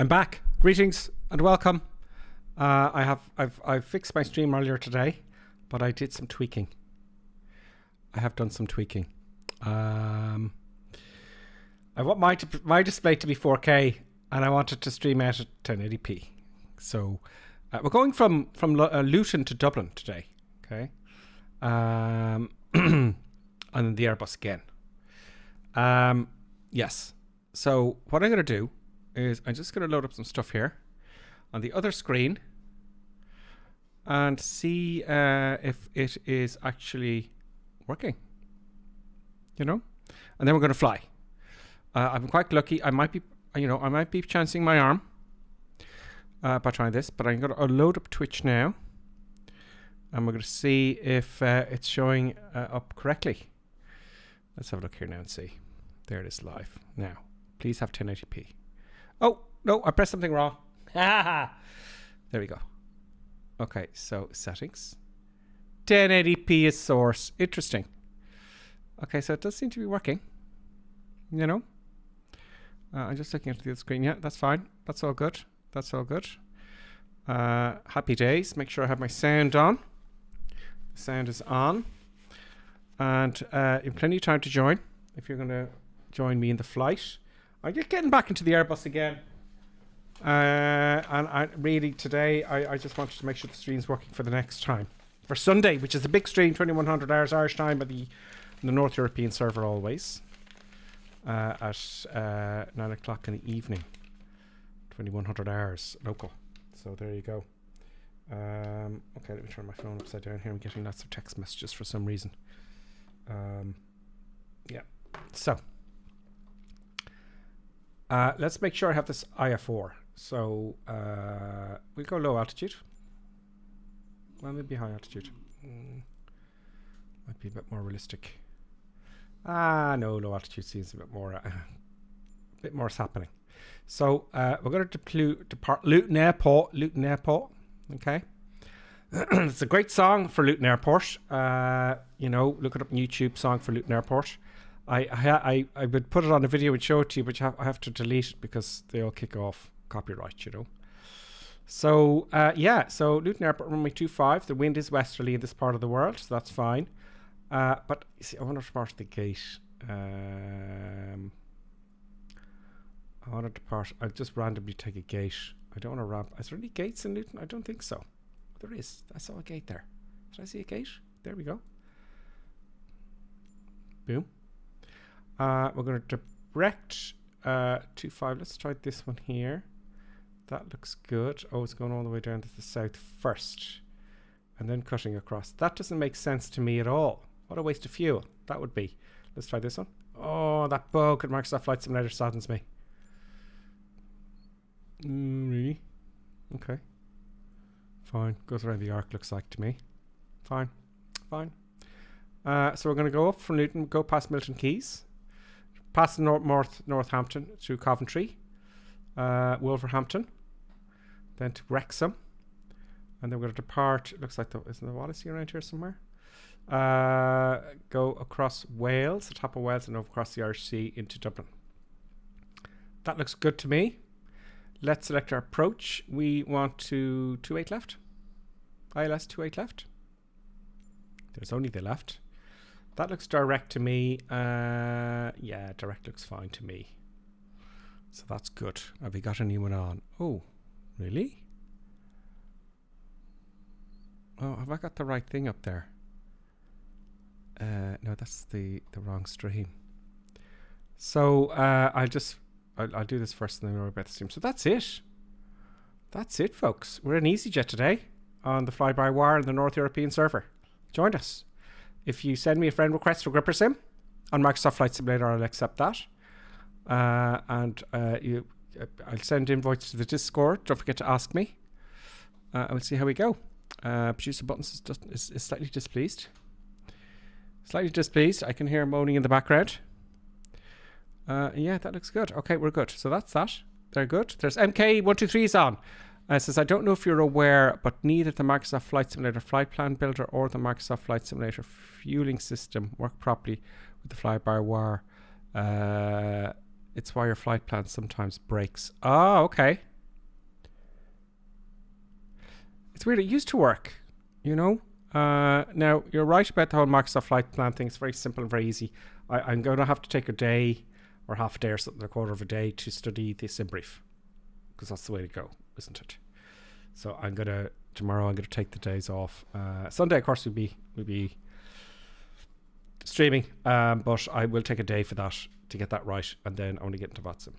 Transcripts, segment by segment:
I'm back. Greetings and welcome. I've fixed my stream earlier today, but I did some tweaking. I have done some tweaking. I want my display to be 4K, and I want it to stream out at 1080p. So we're going from Luton to Dublin today. Okay, and then the Airbus again. Yes. So what I'm going to do is I'm just going to load up some stuff here on the other screen and see if it is actually working, you know, and then we're going to fly. I'm quite lucky. I might be chancing my arm by trying this, but I'm going to load up Twitch now, and we're going to see if it's showing up correctly. Let's have a look here now and see. There it is live now. Please have 1080p. Oh, no, I pressed something wrong. There we go. Okay, so settings. 1080p is source. Interesting. Okay, so it does seem to be working. You know? I'm just looking at the other screen. Yeah, that's fine. That's all good. That's all good. Happy days. Make sure I have my sound on. The sound is on. And you have plenty of time to join if you're going to join me in the flight. I'm just getting back into the Airbus again. And I really today I just wanted to make sure the stream's working for the next time. For Sunday, which is a big stream, 2100 hours Irish time at the North European server always. At 9 o'clock in the evening. 2100 hours local. So there you go. Okay, let me turn my phone upside down here. I'm getting lots of text messages for some reason. Yeah. So let's make sure I have this IF4. So we'll go low altitude. Well, maybe high altitude. Might be a bit more realistic. No, low altitude seems a bit more is happening. So we're going to depart Luton Airport. Luton Airport. Okay. It's a great song for Luton Airport. You know, look it up on YouTube, song for Luton Airport. I would put it on a video and show it to you, but I have to delete it because they all kick off copyright, you know. So yeah, so Luton Airport runway 25. The wind is westerly in this part of the world, so that's fine. But you see, I want to depart the gate. I want to depart. I'll just randomly take a gate. I don't want to ramp. Is there any gates in Luton? I don't think so. There is. I saw a gate there. Did I see a gate? There we go. Boom. We're going to direct 25. Let's try this one here. That looks good. Oh, it's going all the way down to the south first and then cutting across. That doesn't make sense to me at all. What a waste of fuel that would be. Let's try this one. Oh, that bug at Microsoft Flight Simulator saddens me. Really? Okay. Fine. Goes around the arc, looks like to me. Fine. Fine. So we're going to go up from Luton, go past Milton Keyes, past Northampton through Coventry, Wolverhampton, then to Wrexham, and then we're going to depart. It looks like isn't there Wallasey around here somewhere? Go across Wales, the top of Wales, and over across the Irish Sea into Dublin. That looks good to me. Let's select our approach. We want to 28 left. ILS 28 left. There's only the left. That looks direct to me. Yeah, direct looks fine to me. So that's good. Have we got a new one on? Oh, really? Oh, have I got the right thing up there? No, that's the wrong stream. So I'll do this first and then we'll worry about the stream. So that's it. That's it, folks. We're in EasyJet today on the fly-by-wire and the North European server. Join us. If you send me a friend request for Gripper Sim on Microsoft Flight Simulator, I'll accept that. And I'll send invites to the Discord. Don't forget to ask me. And we'll see how we go. Producer Buttons is slightly displeased. Slightly displeased. I can hear moaning in the background. Yeah, that looks good. Okay, we're good. So that's that. They're good. There's MK123's on. It says, I don't know if you're aware, but neither the Microsoft Flight Simulator Flight Plan Builder or the Microsoft Flight Simulator fueling system work properly with the fly-by-wire. It's why your flight plan sometimes breaks. Oh, okay. It's weird. It used to work, you know. Now, you're right about the whole Microsoft Flight Plan thing. It's very simple and very easy. I'm going to have to take a day or half a day or something, a quarter of a day to study the sim brief, because that's the way to go, isn't it? So tomorrow I'm going to take the days off. Sunday, of course, we'll be streaming, but I will take a day for that to get that right, and then only get into VOTSIM.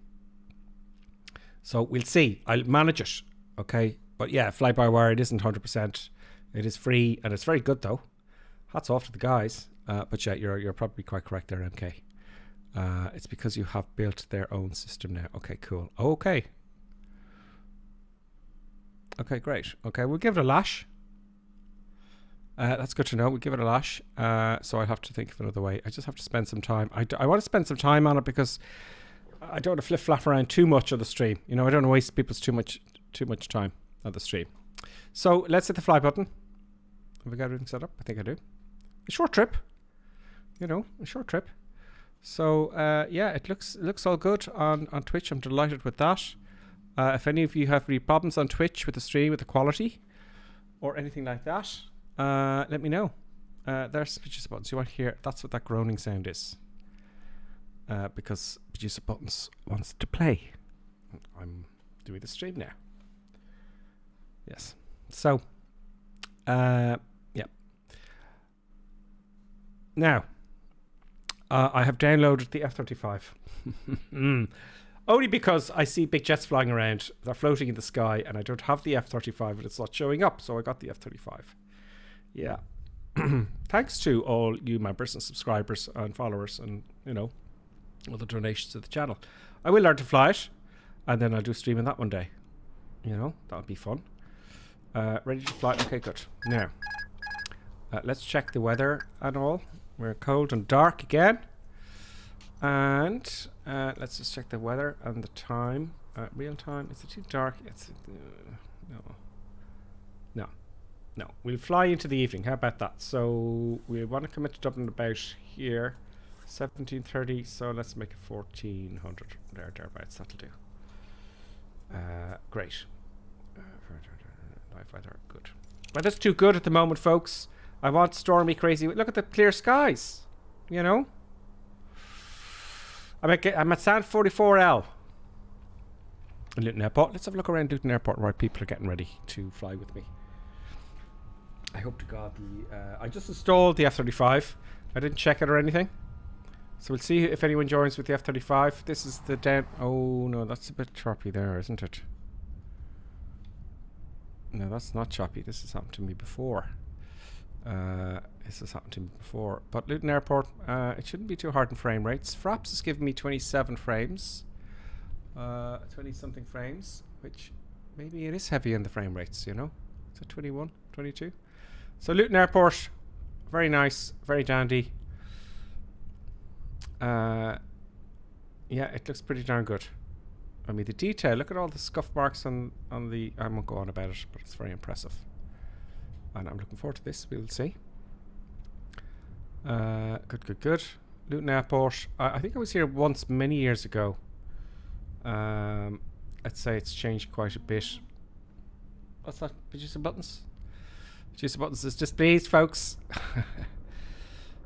So we'll see. I'll manage it, okay? But yeah, fly-by-wire, it isn't 100%. It is free, and it's very good, though. Hats off to the guys. But yeah, you're probably quite correct there, MK. It's because you have built their own system now. Okay, cool. Okay. Okay, great. Okay, we'll give it a lash. That's good to know. We'll give it a lash. So I have to think of another way. I just have to spend some time. I want to spend some time on it because I don't want to flip-flap around too much on the stream. You know, I don't want to waste people's too much time on the stream. So let's hit the fly button. Have we got everything set up? I think I do. A short trip. You know, a short trip. So yeah, it looks all good on Twitch. I'm delighted with that. If any of you have any problems on Twitch with the stream, with the quality, or anything like that, let me know. There's producer buttons. You want to hear? That's what that groaning sound is. Because producer buttons wants to play. I'm doing the stream now. Yes. So, yeah. Now, I have downloaded the F-35. Only because I see big jets flying around. They're floating in the sky, and I don't have the F-35, and it's not showing up, so I got the F-35. Yeah. Thanks to all you members and subscribers and followers and, you know, all the donations to the channel. I will learn to fly it, and then I'll do streaming that one day. You know, that would be fun. Ready to fly? Okay, good. Now, let's check the weather and all. We're cold and dark again. And let's just check the weather and the time. Real time. Is it too dark? It's no. We'll fly into the evening. How about that? So we want to commit to Dublin about here, 17:30. So let's make it 1400. Thereabouts. That'll do. Great. Live weather. Good. Weather's too good at the moment, folks. I want stormy, crazy. Look at the clear skies. You know. I'm at Sand 44L in Luton Airport. Let's have a look around Luton Airport where people are getting ready to fly with me. I hope to God I just installed the F-35. I didn't check it or anything. So we'll see if anyone joins with the F-35. This is the down... Oh, no, that's a bit choppy there, isn't it? No, that's not choppy. This has happened to me before. But Luton Airport, it shouldn't be too hard in frame rates. Fraps has given me 27 frames. 20 something frames, which maybe it is heavy in the frame rates, you know? Is it 21, 22? So Luton Airport, very nice, very dandy. Yeah, it looks pretty darn good. I mean, the detail, look at all the scuff marks on the... I won't go on about it, but it's very impressive. And I'm looking forward to this. We'll see. Good. Luton Airport. I think I was here once many years ago. Let's say it's changed quite a bit. What's that? Producer buttons? Producer buttons is displeased, folks.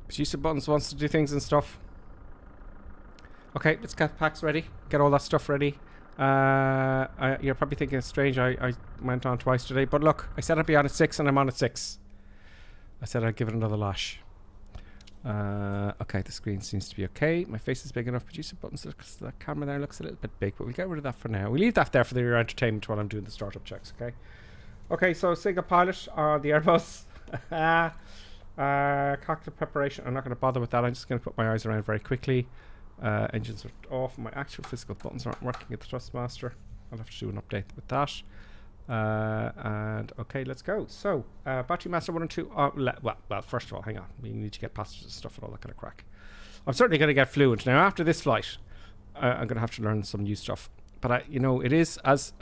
Producer buttons wants to do things and stuff. Okay, let's get packs ready. Get all that stuff ready. You're probably thinking it's strange I went on twice today, but look, I said I'd be on at 6 and I'm on at 6. I said I'd give it another lash. Okay, the screen seems to be okay. My face is big enough. Producer buttons, that camera there looks a little bit big, but we'll get rid of that for now. We'll leave that there for your entertainment while I'm doing the startup checks, okay? Okay, so single pilot on the Airbus. Cockpit preparation. I'm not going to bother with that. I'm just going to put my eyes around very quickly. Engines are off. My actual physical buttons aren't working at the Thrustmaster. I'll have to do an update with that. And okay, let's go. So, battery master 1 and 2. Well, first of all, hang on. We need to get passengers and stuff and all that kind of crack. I'm certainly going to get fluent now. After this flight, I'm going to have to learn some new stuff. But you know, it is as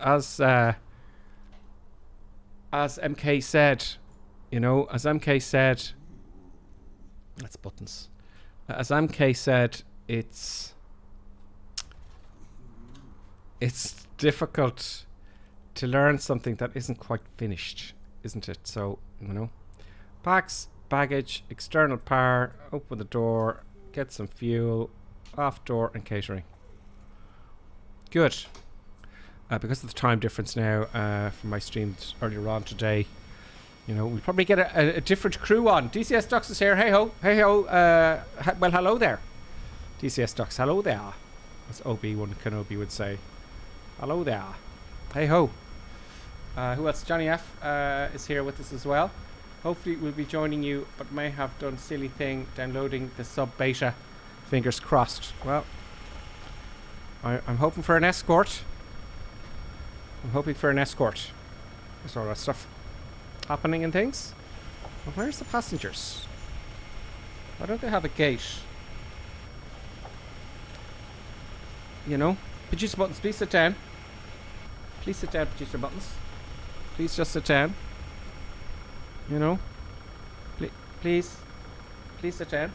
MK said. You know, as MK said. That's buttons. As MK said. It's difficult to learn something that isn't quite finished, isn't it? So, you know, packs, baggage, external power, open the door, get some fuel, off door and catering. Good. Because of the time difference now from my streams earlier on today, you know, we'll probably get a different crew on. DCS Ducks is here. Hey ho. Hey ho. Well, hello there. DCS Ducks. Hello there. As Obi-Wan Kenobi would say. Hello there. Hey ho. Who else? Johnny F is here with us as well. Hopefully we'll be joining you, but may have done silly thing downloading the sub beta. Fingers crossed. Well, I'm hoping for an escort. I'm hoping for an escort. There's all that stuff happening and things. Well, where's the passengers? Why don't they have a gate? You know, producer buttons, please sit down. Please sit down, producer buttons. Please just sit down. You know, please sit down.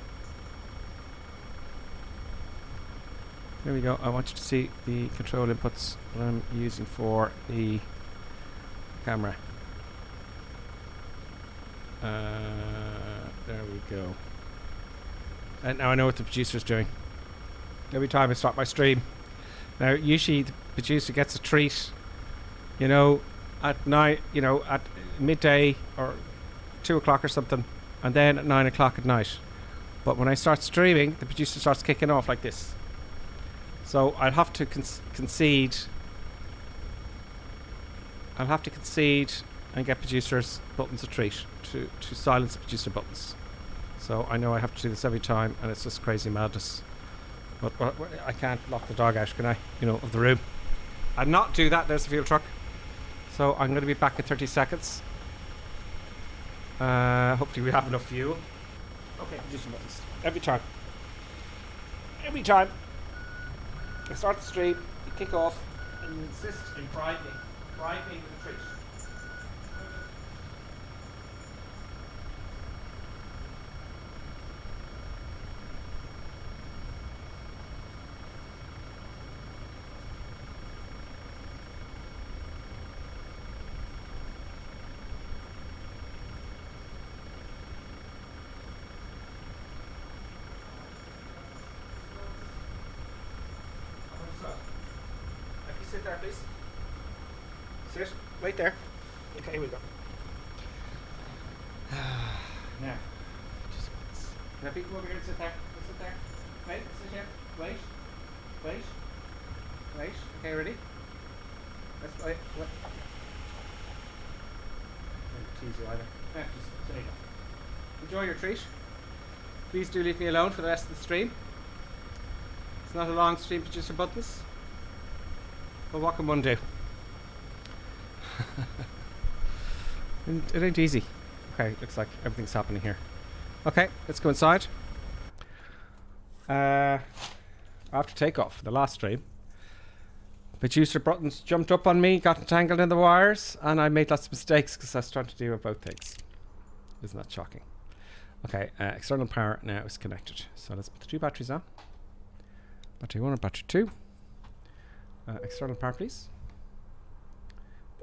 There we go. I want you to see the control inputs that I'm using for the camera. There we go. And now I know what the producer's doing. Every time I start my stream. Now, usually the producer gets a treat, you know, at night, you know, at midday or 2 o'clock or something, and then at 9 o'clock at night. But when I start streaming, the producer starts kicking off like this. So I'll have to concede. I'll have to concede and get producers' buttons a treat to silence producer buttons. So I know I have to do this every time, and it's just crazy madness. But I can't lock the dog out, can I? You know, of the room. I'll not do that. There's the fuel truck. So I'm going to be back in 30 seconds. Hopefully we have enough fuel. Okay, producer buttons. Every time. Every time. I start the stream, you kick off, and you insist in bribing with a treat. Sit there, please. Sit. Wait there. Okay, here we go. Now, just people over here to sit there. Sit there. Wait. Sit here. Wait. Okay, ready? Let's wait. What? Don't tease you either. Yeah, just there you go. Enjoy your treat. Please do leave me alone for the rest of the stream. It's not a long stream, producer buttons. But what can one do? It ain't easy. Okay, looks like everything's happening here. Okay, let's go inside. After takeoff, the last stream, producer buttons jumped up on me, got entangled in the wires, and I made lots of mistakes because I was trying to do both things. Isn't that shocking? Okay, external power now is connected. So let's put the 2 batteries on. Battery 1 and battery 2. External power, please.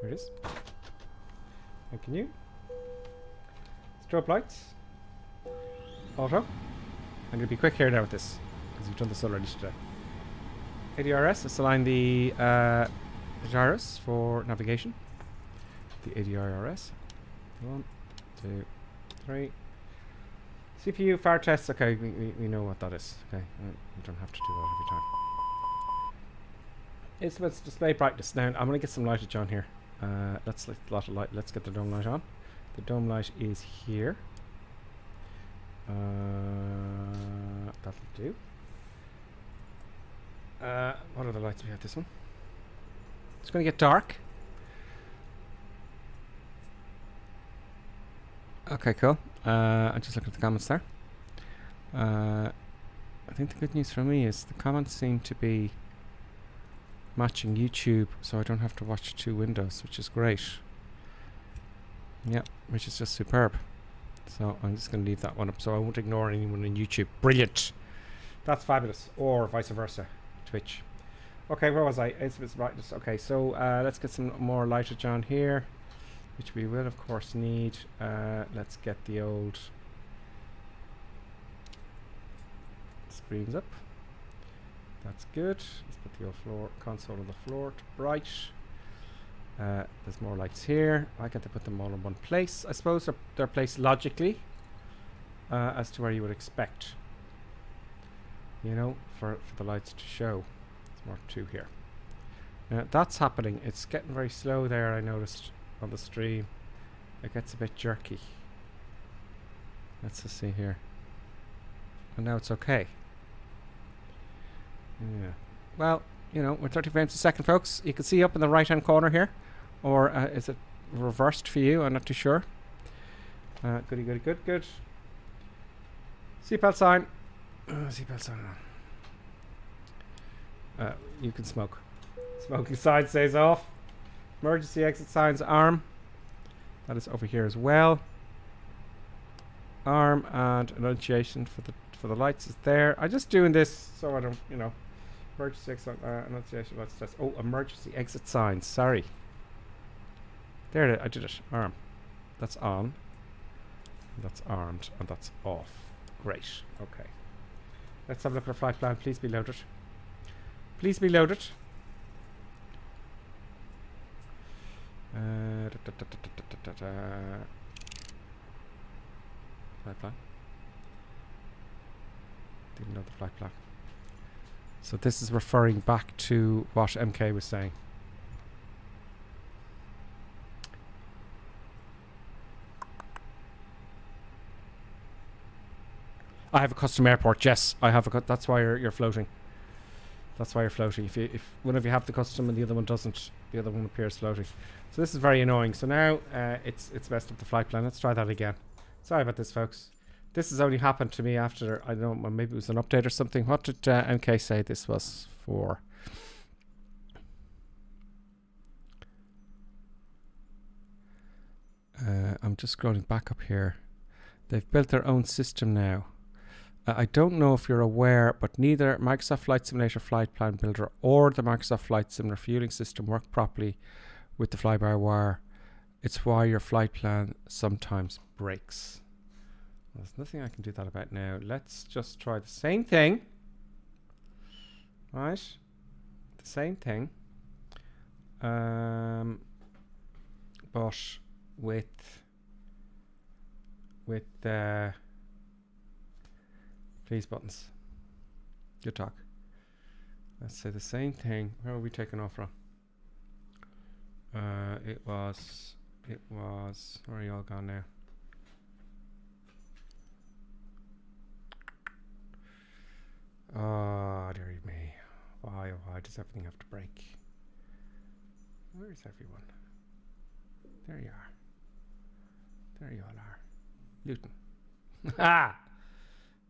There it is. Thank you. Strobe lights. Auto. I'm going to be quick here now with this, because we've done this already today. ADRS, let's align the gyros for navigation. The ADRS. 1, 2, 3. CPU fire test. Okay, we know what that is. Okay, we don't have to do that every time. Instruments display brightness. Now I'm going to get some lightage on here. Let's get the dome light on. The dome light is here. That'll do. What other lights we have? This one. It's going to get dark. Okay, cool. I'm just looking at the comments there. I think the good news for me is the comments seem to be matching YouTube, so I don't have to watch 2 windows, which is great. Yep, which is just superb. So I'm just going to leave that one up, so I won't ignore anyone on YouTube. Brilliant. That's fabulous. Or vice versa, Twitch. Okay, where was I? It's brightness. Okay, so let's get some more lightage on here. which we will of course need. Let's get the old screens up. That's good. Let's put the old floor console on the floor to bright. There's more lights here. I get to put them all in one place. I suppose they're placed logically as to where you would expect, you know, for the lights to show. There's more two here. Now that's happening. It's getting very slow there, I noticed on the stream. It gets a bit jerky. Let's just see here. And now it's okay. Yeah. Well, you know, we're 30 frames a second, folks. You can see up in the right-hand corner here. Or is it reversed for you? I'm not too sure. Goody, goody, good, good. Seatbelt sign. Seatbelt sign on. You can smoke. Smoking sign stays off. Emergency exit signs arm. That is over here as well. Arm and annunciation for the lights is there. I'm just doing this so I don't, you know. Emergency exit annunciation. Let's test. Oh, emergency exit signs. Sorry. There it is. I did it. Arm. That's on. That's armed. And that's off. Great. Okay. Let's have a look at our flight plan. Please be loaded. Please be loaded. Flight plan. Didn't know the flight plan. So this is referring back to what MK was saying. I have a custom airport. Yes, I have a. That's why you're floating. That's why you're floating. If one of you have the custom and the other one doesn't, the other one appears floating. So this is very annoying. So now it's messed up the flight plan. Let's try that again. Sorry about this, folks. This has only happened to me after, I don't know, maybe it was an update or something. What did MK say this was for? I'm just scrolling back up here. They've built their own system now. I don't know if you're aware, but neither Microsoft Flight Simulator Flight Plan Builder or the Microsoft Flight Sim Refueling System work properly with the fly-by-wire. It's why your flight plan sometimes breaks. There's nothing I can do that about now. Let's just try the same thing. Right? The same thing. But with please buttons. Good talk. Let's say the same thing. Where are we taking off from? It was, where are you all gone now? Oh, dearie me. Why, oh, why does everything have to break? Where's everyone? There you are. There you all are. Luton. Ah!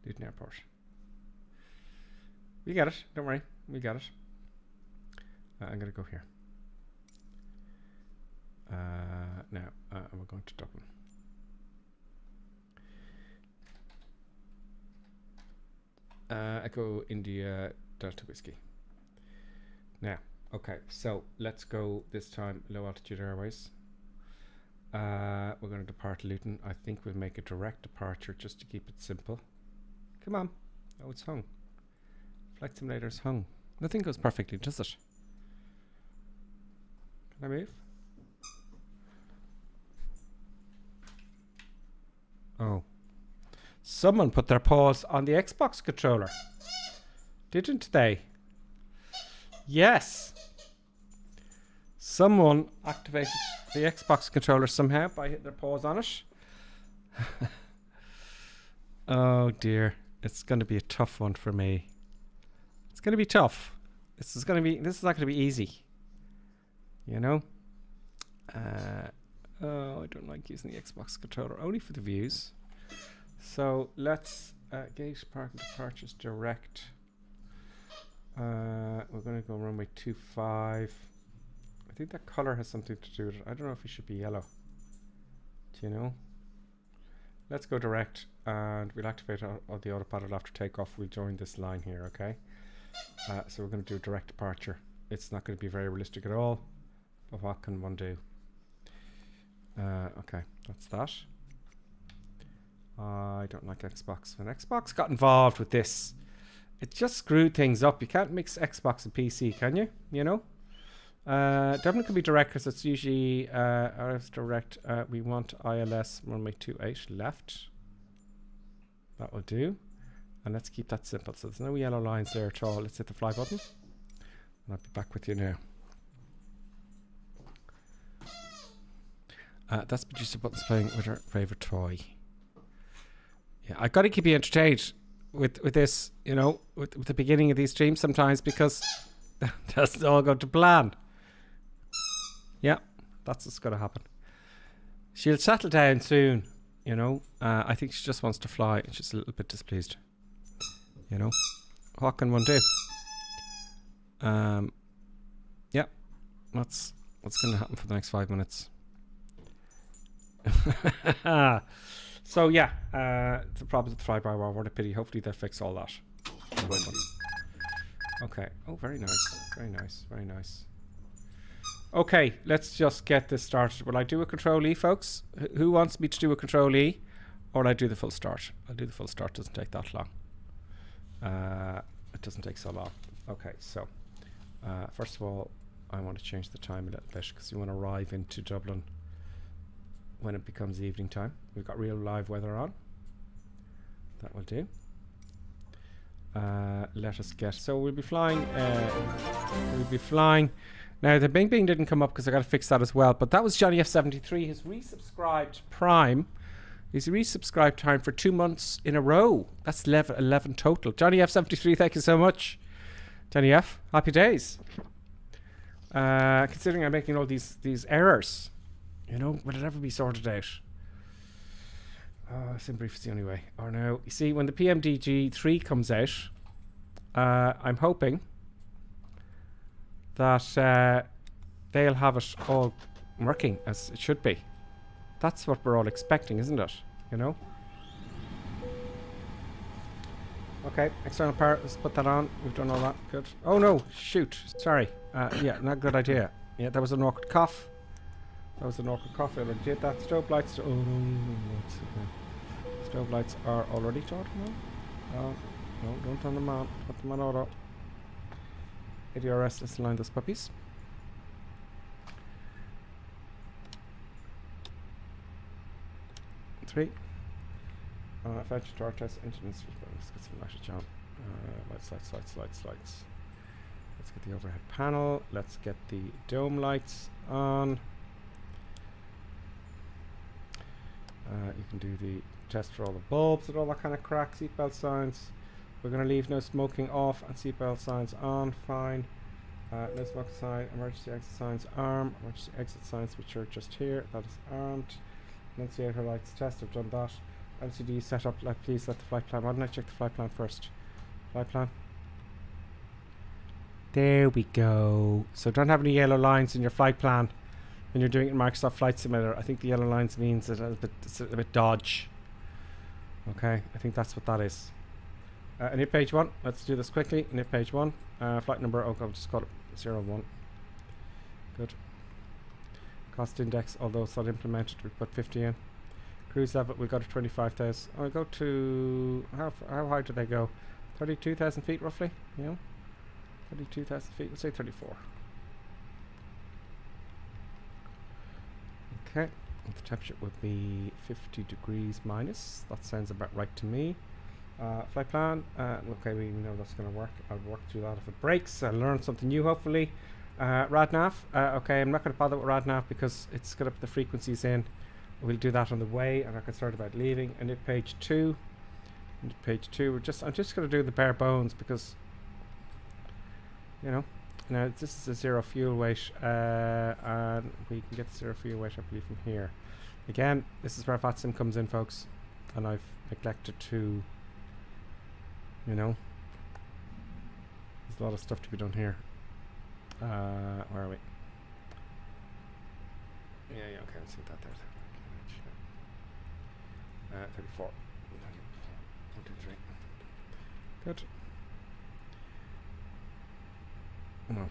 Luton Airport. We got it. Don't worry. We got it. I'm going to go here. Now, we're going to Dublin. Echo India Delta Whiskey. Now, okay, so let's go this time low altitude airways. We're going to depart Luton. I think we'll make a direct departure just to keep it simple. Come on. Oh, it's hung. Flight simulator's hung. Nothing goes perfectly, does it? Can I move? Oh. Someone put their paws on the Xbox controller. Didn't they? Yes. Someone activated the Xbox controller somehow by hitting their paws on it. Oh dear. It's going to be a tough one for me. It's going to be tough. This is not going to be easy. You know? Oh, I don't like using the Xbox controller. Only for the views. So let's gauge park and departures direct. We're going to go runway 25. I think that color has something to do with it. I don't know if it should be yellow. Do you know? Let's go direct and we'll activate all the autopilot after takeoff. We'll join this line here, okay? So we're going to do a direct departure. It's not going to be very realistic at all, but what can one do? Okay, that's that. I don't like Xbox. When Xbox got involved with this, it just screwed things up. You can't mix Xbox and PC, can you? You know? Dublin can be direct because it's usually RS direct. We want ILS runway 28 left. That will do. And let's keep that simple. So there's no yellow lines there at all. Let's hit the fly button. And I'll be back with you now. That's producer buttons playing with her favourite toy. Yeah, I got to keep you entertained with this, you know, with the beginning of these streams sometimes because that's all going to plan. Yeah, that's what's going to happen. She'll settle down soon, you know. I think she just wants to fly and she's a little bit displeased. You know, what can one do? Yeah, that's what's going to happen for the next 5 minutes. So yeah, the problems with the fly-by-wire, what a pity. Hopefully they'll fix all that. Okay. Oh, very nice. Very nice. Very nice. Okay, let's just get this started. Will I do a Control E, folks? Who wants me to do a Control E? Or will I do the full start? I'll do the full start. Doesn't take that long. It doesn't take so long. Okay, so first of all, I want to change the time a little bit because we want to arrive into Dublin when it becomes evening time. We've got real live weather on. That will do. Let us get, so we'll be flying now. The Bing Bing didn't come up because I got to fix that as well, but that was Johnny F73. He's resubscribed Prime. He's resubscribed time for 2 months in a row. That's 11 total. Johnny F73, thank you so much. Johnny F, happy days. Considering I'm making all these errors, you know, will it ever be sorted out? SimBrief is the only way. Or no, you see, when the PMDG 3 comes out, I'm hoping that they'll have it all working as it should be. That's what we're all expecting, isn't it? You know? Okay, external power, let's put that on. We've done all that. Good. Oh no, shoot. Sorry. Yeah, not a good idea. Yeah, that was an awkward cough. That was an awkward cough. I did that. Strobe lights. Oh no, lights. Okay. Strobe lights are already turned on. No, don't turn them on. Put them on auto. ADRS, let's align those puppies. Three. Fetch door test engine. Let's get some lights on. Lights. Let's get the overhead panel. Let's get the dome lights on. You can do the test for all the bulbs and all that kind of crack. Seatbelt signs. We're going to leave no smoking off and seatbelt signs on. Fine. No smoking sign. Emergency exit signs armed. Emergency exit signs which are just here. That is armed. Annunciator lights test. I've done that. LCD setup. Please let the flight plan. Why don't I check the flight plan first? Flight plan. There we go. So don't have any yellow lines in your flight plan when you're doing it in Microsoft Flight Simulator. I think the yellow lines means it's a bit dodge. Okay, I think that's what that is. Init page 1. Let's do this quickly. Init page 1. Flight number. Oh, I'll just call it 01. Good. Cost index, although it's not implemented, we put 50 in. Cruise level, we got to 25,000. I'll go to how high do they go? 32,000 feet roughly. You know, 32,000 feet. Let's say 34. Okay. The temperature would be 50 degrees minus. That sounds about right to me. Flight plan. Okay, we know that's going to work. I'll work through that if it breaks. I'll learn something new hopefully. RadNav. Okay, I'm not going to bother with RadNav because it's got to put the frequencies in. We'll do that on the way, and I can start about leaving. And at page 2. And at page 2, I'm just going to do the bare bones because, you know, now this is a zero fuel weight, and we can get the zero fuel weight, I believe, from here. Again, this is where VATSIM comes in, folks, and I've neglected to, you know, there's a lot of stuff to be done here. Where are we? Yeah, okay, let's see that there. 34. 1, 2, 3. Good. No.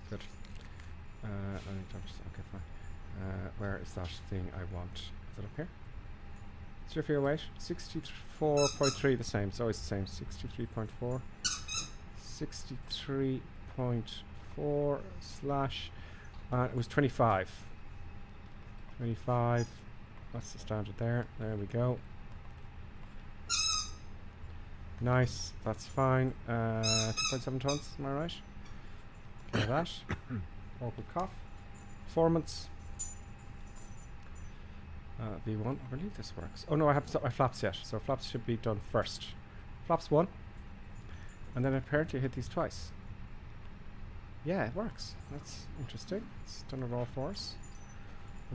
Good. Okay, fine. Where is that thing I want? Is it up here? What's your fuel weight? 64.3, the same. It's always the same. 63.4. 63.4 slash. It was 25. 25. What's the standard there? There we go. Nice. That's fine. 2.7 tons. Am I right? Okay, that. Awkward cough. Performance. V1. I believe this works. Oh no, I haven't set my flaps yet. So flaps should be done first. Flaps 1. And then apparently hit these twice. Yeah, it works. That's interesting. It's done it all for us.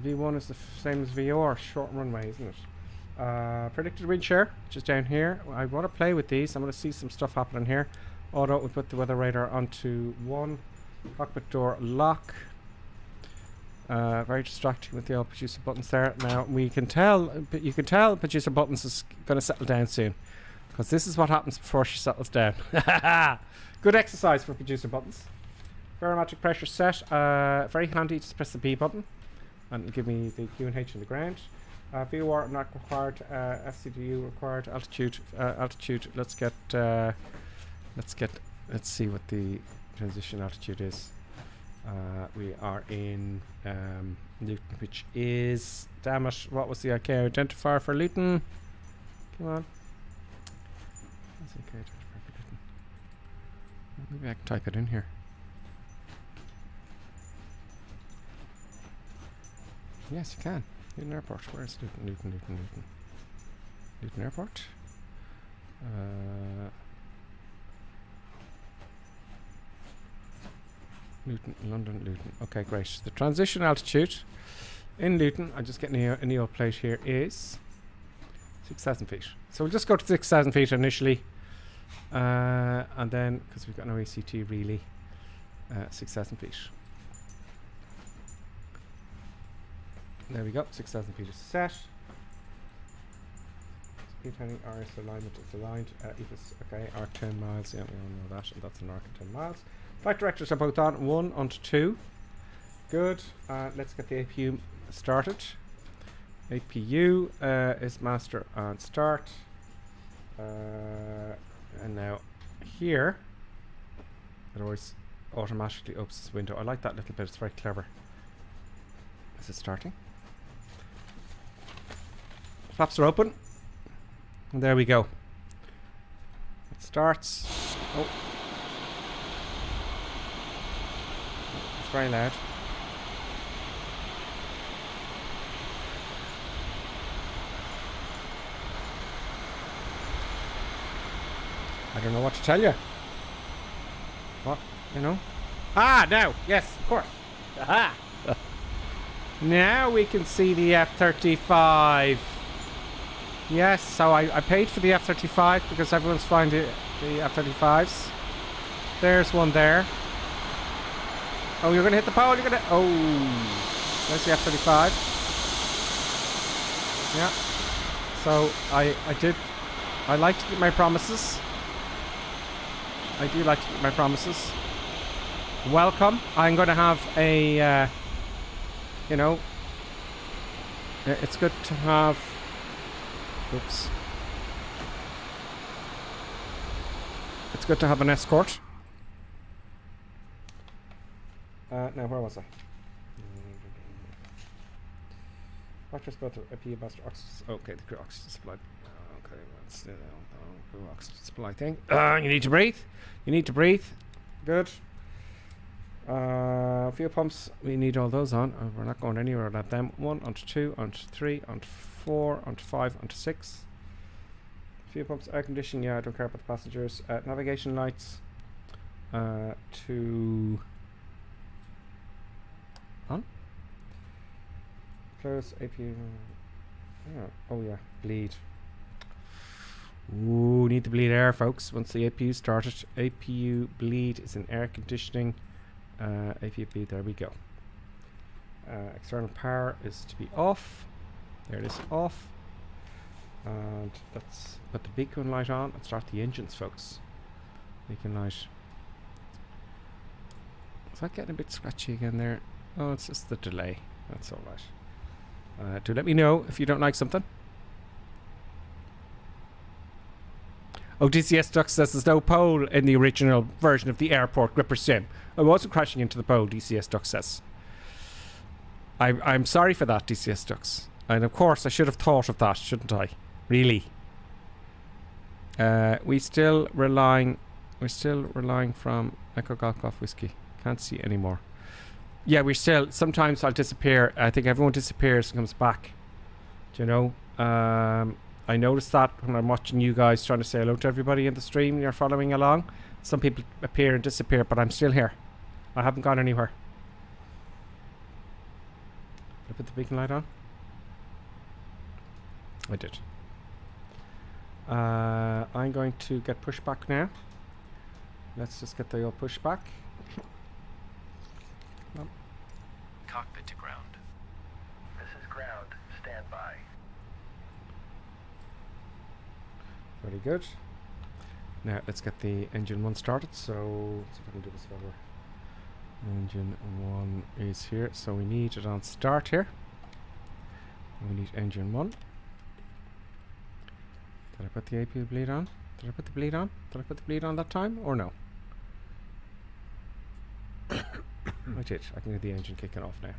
V1 is the same as VOR, short runway, isn't it? Predicted wind shear, which is down here. I want to play with these. I'm going to see some stuff happening here. Auto, we put the weather radar onto 1. Cockpit door lock. Very distracting with the old producer buttons there. Now we can tell, you can tell producer buttons is going to settle down soon, because this is what happens before she settles down. Good exercise for producer buttons. Barometric pressure set. Very handy. Just press the B button and give me the Q and H on the ground. VOR not required. FCDU required. Altitude. Altitude. Let's see what the transition altitude is. We are in Luton, which is, damn it, what was the OK identifier for Luton? Come on. What's the OK identifier for Luton? Maybe I can type it in here. Yes, you can. Luton Airport. Where is Luton? Luton Airport. Luton, London, Luton. Okay, great. The transition altitude in Luton, I'm just getting a neo plate here, is 6,000 feet. So we'll just go to 6,000 feet initially. And then, because we've got no ACT really, 6,000 feet. There we go, 6,000 feet is set. Speed heading, RS alignment is aligned. EFIS, okay, arc 10 miles, yeah, we all know that, and that's an arc of 10 miles. Flight directors are both on, 1 onto 2. Good. Let's get the APU started. APU is master and start. And now here, it always automatically opens this window. I like that little bit, it's very clever. Is it starting? Flaps are open. And there we go. It starts. Oh. It's very loud. I don't know what to tell you. What? You know? Ah, now! Yes, of course. Aha! Now we can see the F-35. Yes, so I paid for the F-35 because everyone's flying the F-35s. There's one there. Oh, you're going to hit the pole. You're going to... Oh. There's the F-35. Yeah. So I like to keep my promises. I do like to keep my promises. Welcome. I'm going to have a... you know, it's good to have... Oops. It's good to have an escort. Now, where was I? Factors about the APU master oxygen. Okay, the crew oxygen supply. Okay, that's the crew oxygen supply thing. You need to breathe. You need to breathe. Good. Fuel pumps, we need all those on. We're not going anywhere without them. 1 onto 2 onto 3 onto 4 onto 5 onto 6. Fuel pumps, air conditioning, yeah, I don't care about the passengers. Navigation lights to on. Close APU. Oh yeah, bleed. Ooh, need to bleed air, folks. Once the APU started, APU bleed is in air conditioning. APU bleed, there we go. External power is to be off. There it is, off. And let's put the beacon light on and start the engines, folks. Beacon light. Is that getting a bit scratchy again there? Oh, it's just the delay. That's all right. Do let me know if you don't like something. Oh, DCS Duck says there's no pole in the original version of the airport Gripper Sim. I wasn't crashing into the pole, DCS Duck says. I'm sorry for that, DCS Ducks. And of course, I should have thought of that, shouldn't I? Really. We're still relying from Echo Golf Golf Whiskey. Can't see anymore. Yeah, we're still, sometimes I'll disappear. I think everyone disappears and comes back. Do you know? I noticed that when I'm watching you guys trying to say hello to everybody in the stream and you're following along. Some people appear and disappear, but I'm still here. I haven't gone anywhere. Did I put the beacon light on? I did. I'm going to get pushback now. Let's just get the old pushback. Cockpit to ground. This is ground. Stand by. Very good. Now let's get the engine 1 started. So let's see if I can do this over. Engine 1 is here, so we need it on start here. We need engine 1. Did I put the AP bleed on? Did I put the bleed on? Did I put the bleed on that time or no? I did. I can get the engine kicking off now.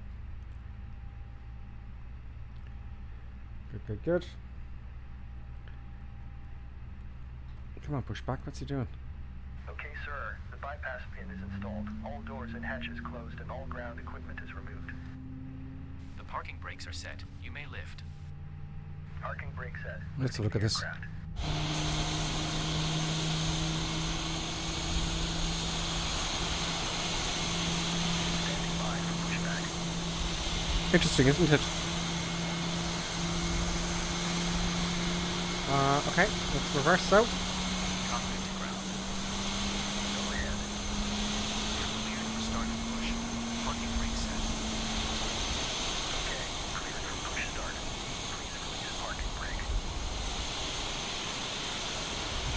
Good, good, good. Come on, Pushback. What's he doing? Okay, sir. The bypass pin is installed. All doors and hatches closed and all ground equipment is removed. The parking brakes are set. You may lift. Parking brake set. Let's look at this. Interesting, isn't it? Okay, let's reverse so. Cockpit to ground. Go ahead. You're cleared for start and push. Parking brake set. Okay, cleared for push start. Please release parking brake.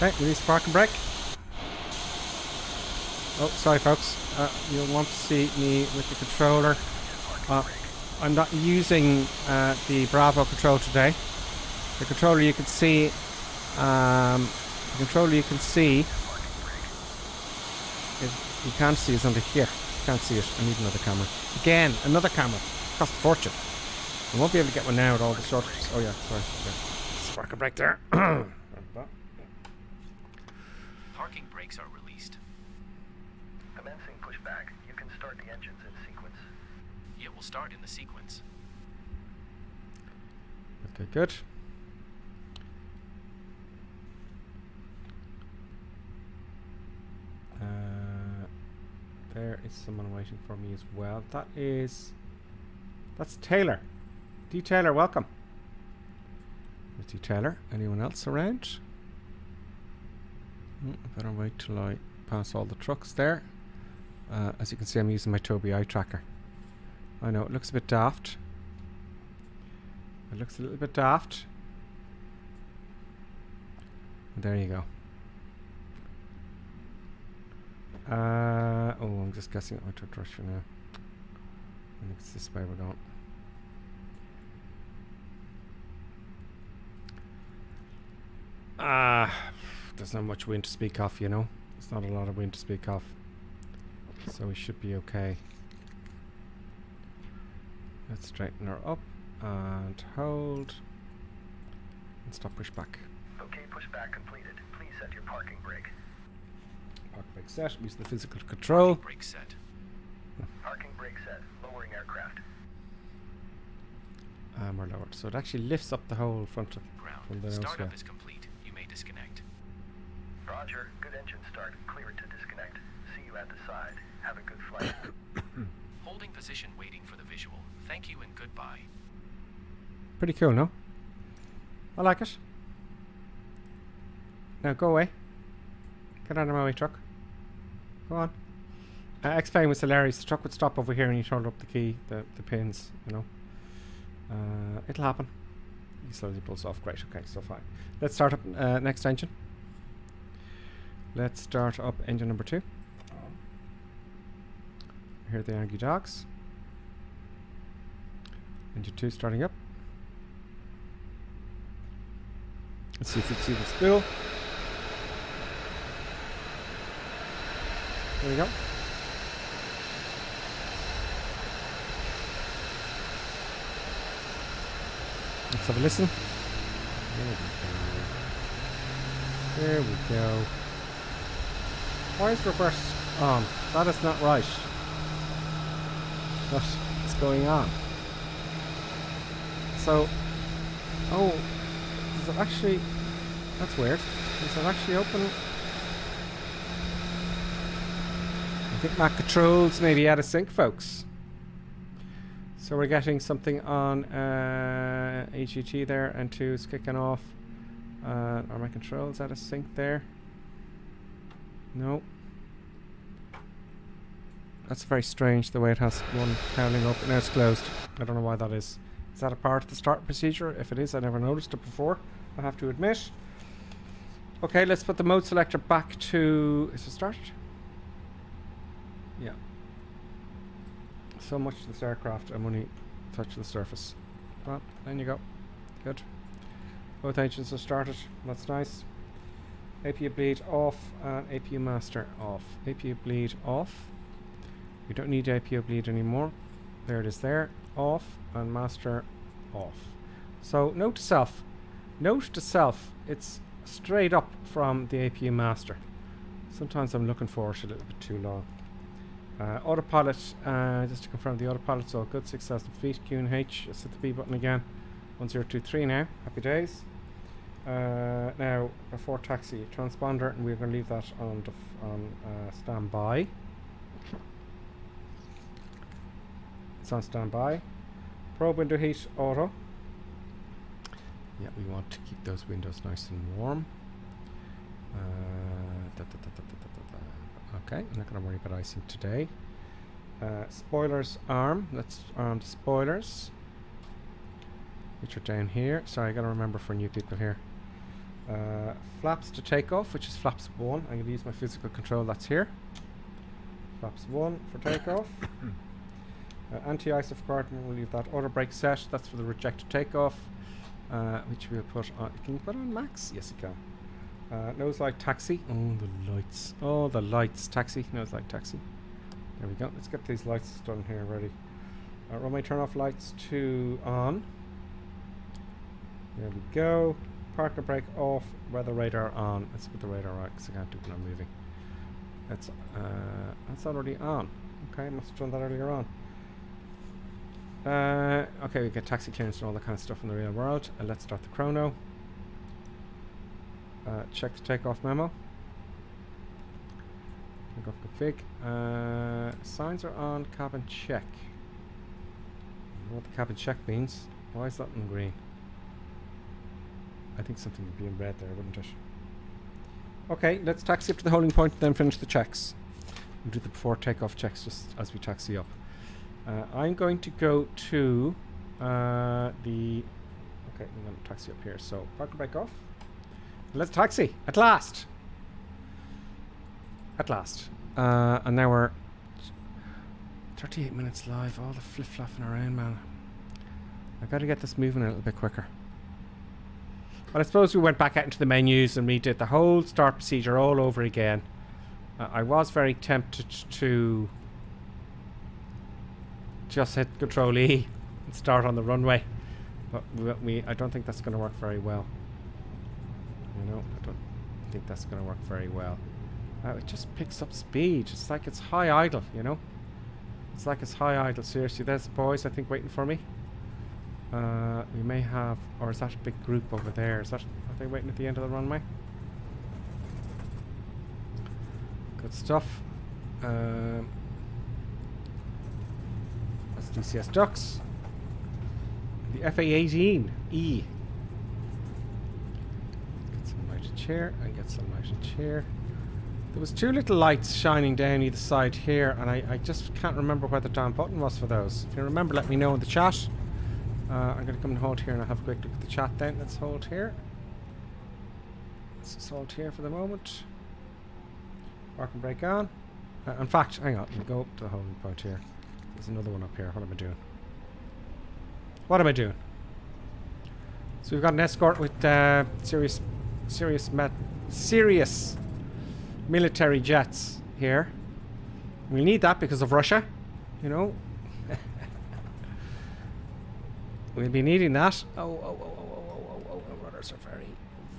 Okay, release parking brake. Oh, sorry folks. You'll want to see me with the controller. I'm not using the Bravo control today. The controller you can see, you can't see is under here. You can't see it. I need another camera. Again, another camera. Cost a fortune. I won't be able to get one now with all the shortages. Oh yeah, sorry. Spark a brake there. Parking brakes are released. Commencing pushback. You can start the engines in sequence. It will start in the sequence. Okay, good. There is someone waiting for me as well. That's Taylor. D. Taylor, welcome. There's D. Taylor. Anyone else around? I better wait till I pass all the trucks there. As you can see, I'm using my Tobii eye tracker. I know, it looks a bit daft. It looks a little bit daft. There you go. Oh, I'm just guessing I took Russia now. I think it's this way we're going. There's not much wind to speak of, you know. There's not a lot of wind to speak of. So we should be okay. Let's straighten her up and hold and stop pushback. Okay, pushback completed. Please set your parking brake. Parking brake set. Use the physical control. Parking brake set. Parking brake set. Lowering aircraft. We're lowered. So it actually lifts up the whole front of Ground. from the nose Startup here. is complete. You may disconnect. Roger. Good engine start. Clear it to disconnect. See you at the side. Have a good flight. Holding position waiting for the visual. Thank you and goodbye. Pretty cool, no? I like it. Now go away. Get out of my way, truck. Go on. X-Plane was hilarious. The truck would stop over here and you turned up the key, the pins, you know. It'll happen. He slowly pulls off. Great, okay, so fine. Let's start up next engine. Let's start up engine number 2. Here are the Aggie dogs. Engine 2 starting up. Let's see if you can see the spool. There we go. Let's have a listen. There we go. Why is reverse on? That is not right. What is going on? So, oh, is it actually, that's weird. Is it actually open? I think my controls may be out of sync, folks. So we're getting something on EGGW there, and 2 is kicking off. Are my controls out of sync there? No. That's very strange, the way it has one counting up. Now it's closed. I don't know why that is. Is that a part of the start procedure? If it is, I never noticed it before, I have to admit. Okay, let's put the mode selector back to... Is it started? Yeah. So much to this aircraft, I'm only touching the surface. Well, then you go. Good. Both engines are started. That's nice. APU bleed off and APU master off. APU bleed off. We don't need APU bleed anymore. There it is there. Off and master off. So note to self. Note to self. It's straight up from the APU master. Sometimes I'm looking for it a little bit too long. Autopilot, just to confirm the autopilot's all good, 6,000 feet, Q and H, just hit the B button again, 1023 now, happy days. Now, before taxi, transponder, and we're going to leave that on standby. It's on standby. Probe window heat, auto. Yeah, we want to keep those windows nice and warm. Okay, I'm not going to worry about icing today. Spoilers arm. Let's arm the spoilers, which are down here. Sorry, I got to remember for new people here. Flaps to takeoff, which is flaps 1. I'm going to use my physical control. That's here. Flaps 1 for takeoff. Anti-ice of compartment. We'll leave that. Auto brake set. That's for the rejected takeoff, which we'll put on. Can you put on max? Yes, you can. Nose light taxi. Oh, the lights. Oh, the lights. Taxi. Nose light taxi. There we go. Let's get these lights done here ready. Runway turn off lights to on. There we go. Partner brake off. Weather radar on. Let's put the radar right because I can't do it when I'm moving. That's already on. Okay, must have done that earlier on. Okay, we get taxi clearance and all that kind of stuff in the real world. Let's start the chrono. Check the takeoff memo. Takeoff config. Signs are on cabin check. I don't know what the cabin check means. Why is that in green? I think something would be in red there, wouldn't it? Okay, let's taxi up to the holding point and then finish the checks. We'll do the before takeoff checks just as we taxi up. I'm going to go to the... Okay, I'm going to taxi up here. So, park brake off. Let's taxi! At last! At last. And now we're 38 minutes live. All the flip-flopping around, man. I've got to get this moving a little bit quicker. But I suppose we went back out into the menus and redid the whole start procedure all over again. I was very tempted to just hit Control E and start on the runway. But I don't think that's going to work very well. You know, I don't think that's going to work very well. It just picks up speed. It's like it's high idle, you know? It's like it's high idle. Seriously, there's the boys, I think, waiting for me. We may have... Or is that a big group over there? Are they waiting at the end of the runway? Good stuff. That's DCS ducks. The FA-18E. Chair and get some light and chair. There was 2 little lights shining down either side here, and I just can't remember where the damn button was for those. If you remember, let me know in the chat. I'm going to come and hold here and I'll have a quick look at the chat then. Let's hold here. Let's just hold here for the moment. Park and brake on. In fact, hang on, let me go up to the holding point here. There's another one up here. What am I doing? What am I doing? So we've got an escort with serious military jets here. We need that because of Russia, you know. We'll be needing that. Oh, rudders are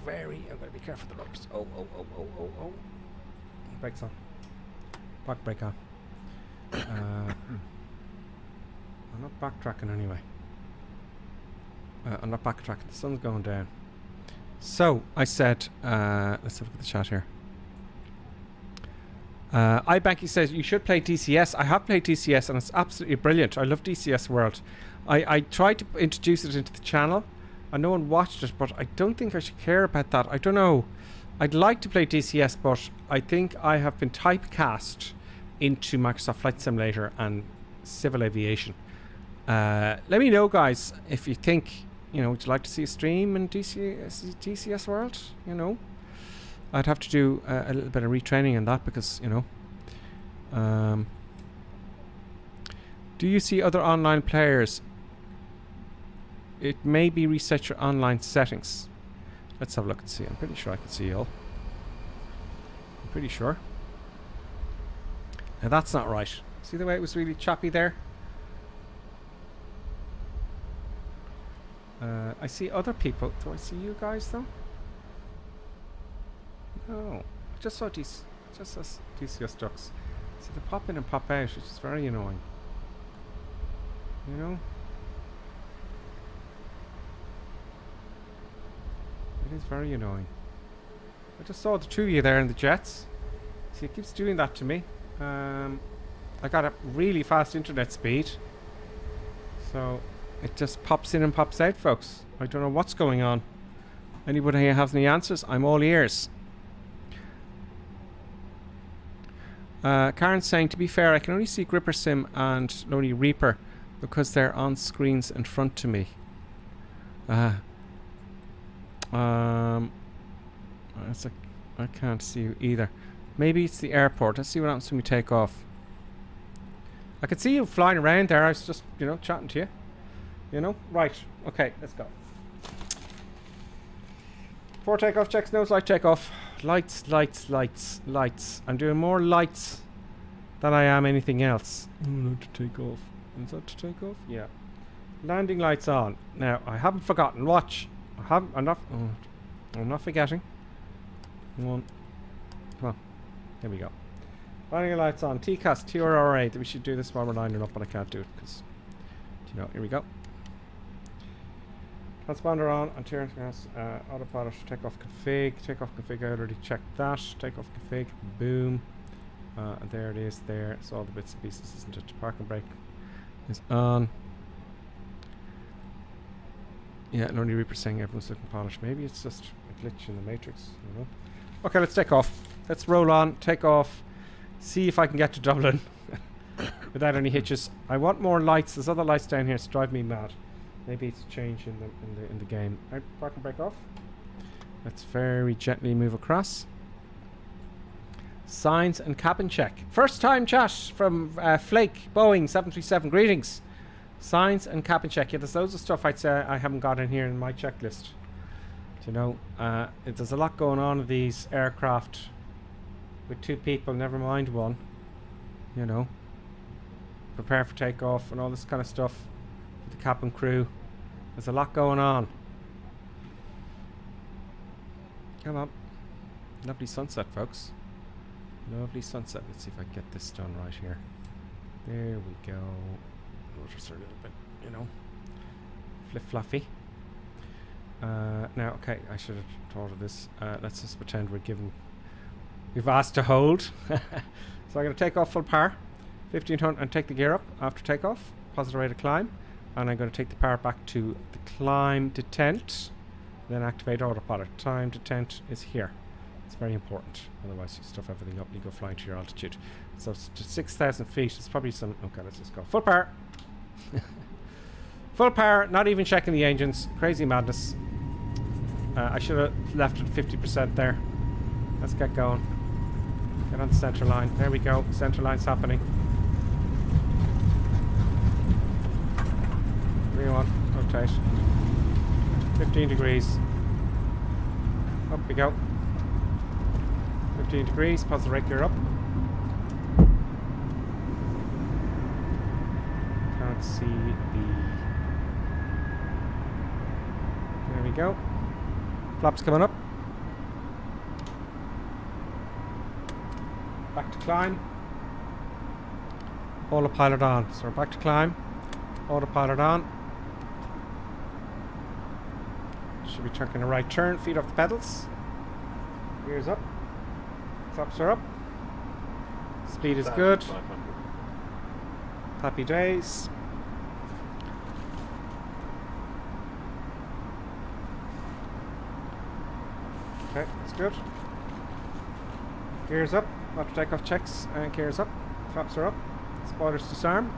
very, I'm going to be careful of the rudders. Oh. Brakes on. Back brake on. I'm not backtracking anyway. I'm not backtracking. The sun's going down. So, I said, let's have a look at the chat here. iBanky says, you should play DCS. I have played DCS and it's absolutely brilliant. I love DCS World. I tried to introduce it into the channel and no one watched it, but I don't think I should care about that. I don't know. I'd like to play DCS, but I think I have been typecast into Microsoft Flight Simulator and civil aviation. Let me know, guys, if you think, you know, would you like to see a stream in DCS World? You know, I'd have to do a little bit of retraining in that because, you know. Do you see other online players? It may be reset your online settings. Let's have a look and see. I'm pretty sure I can see you all. I'm pretty sure. Now that's not right. See the way it was really choppy there? I see other people. Do I see you guys though? No. I just saw these. Just saw DCS ducks. See, they pop in and pop out, which is very annoying. You know? It is very annoying. I just saw the two of you there in the jets. See, it keeps doing that to me. I got a really fast internet speed. So it just pops in and pops out, folks. I don't know what's going on. Anybody has any answers? I'm all ears. Karen's saying, to be fair, I can only see Gripper Sim and Lonely Reaper because they're on screens in front to me. I can't see you either. Maybe it's the airport. Let's see what happens when we take off. I could see you flying around there. I was just, you know, chatting to you. You know? Right. Okay, let's go. Before takeoff, checks, nose light takeoff. Lights, lights, lights, lights. I'm doing more lights than I am anything else. Not to take off. Is that to take off? Yeah. Landing lights on. Now, I haven't forgotten. Watch. I'm not forgetting. One. Come on. Here we go. Landing lights on. TCAS, TRRA. We should do this while we're lining up, but I can't do it because, you know, here we go. Transponder on, anterior gas, autopilot, takeoff config. Takeoff config, I already checked that. Takeoff config, boom. And there it is there. So all the bits and pieces, isn't it? Parking brake is on. Yeah, Lonely Reaper saying everyone's looking polished. Maybe it's just a glitch in the matrix, you know. Okay, let's take off. Let's roll on, take off, see if I can get to Dublin without any hitches. I want more lights. There's other lights down here. It's driving me mad. Maybe it's a change in the game. Right, park and brake off. Let's very gently move across. Signs and cabin check. First time chat from Flake Boeing 737. Greetings. Signs and cabin check. Yeah, there's loads of stuff I'd say I haven't got in here in my checklist. You know, there's a lot going on with these aircraft with two people, never mind one. You know, prepare for takeoff and all this kind of stuff. The cabin crew. There's a lot going on. Come on. Lovely sunset, folks. Lovely sunset. Let's see if I can get this done right here. There we go. Just a little bit, you know, flip-fluffy. Now, okay, I should have thought of this. Let's just pretend we've asked to hold. So I'm going to take off full power, 1500, and take the gear up after takeoff, positive rate of climb. And I'm going to take the power back to the climb detent, then activate autopilot. Time detent is here. It's very important, otherwise you stuff everything up and you go flying to your altitude. So it's to 6,000 feet. It's probably some. Okay, let's just go full power. Full power, not even checking the engines. Crazy madness. I should have left it 50% there. Let's get going. Get on the center line. There we go. Center line's happening. 3-1. 15 degrees. Up we go. 15 degrees, pause the right gear up. Can't see the... There we go. Flaps coming up. Back to climb. Autopilot on. So we're back to climb. Autopilot on. Should be taking a right turn. Feet off the pedals. Gears up. Flaps are up. Speed is good. Happy days. Okay, that's good. Gears up. After takeoff checks. Gears up. Flaps are up. Spoilers disarm.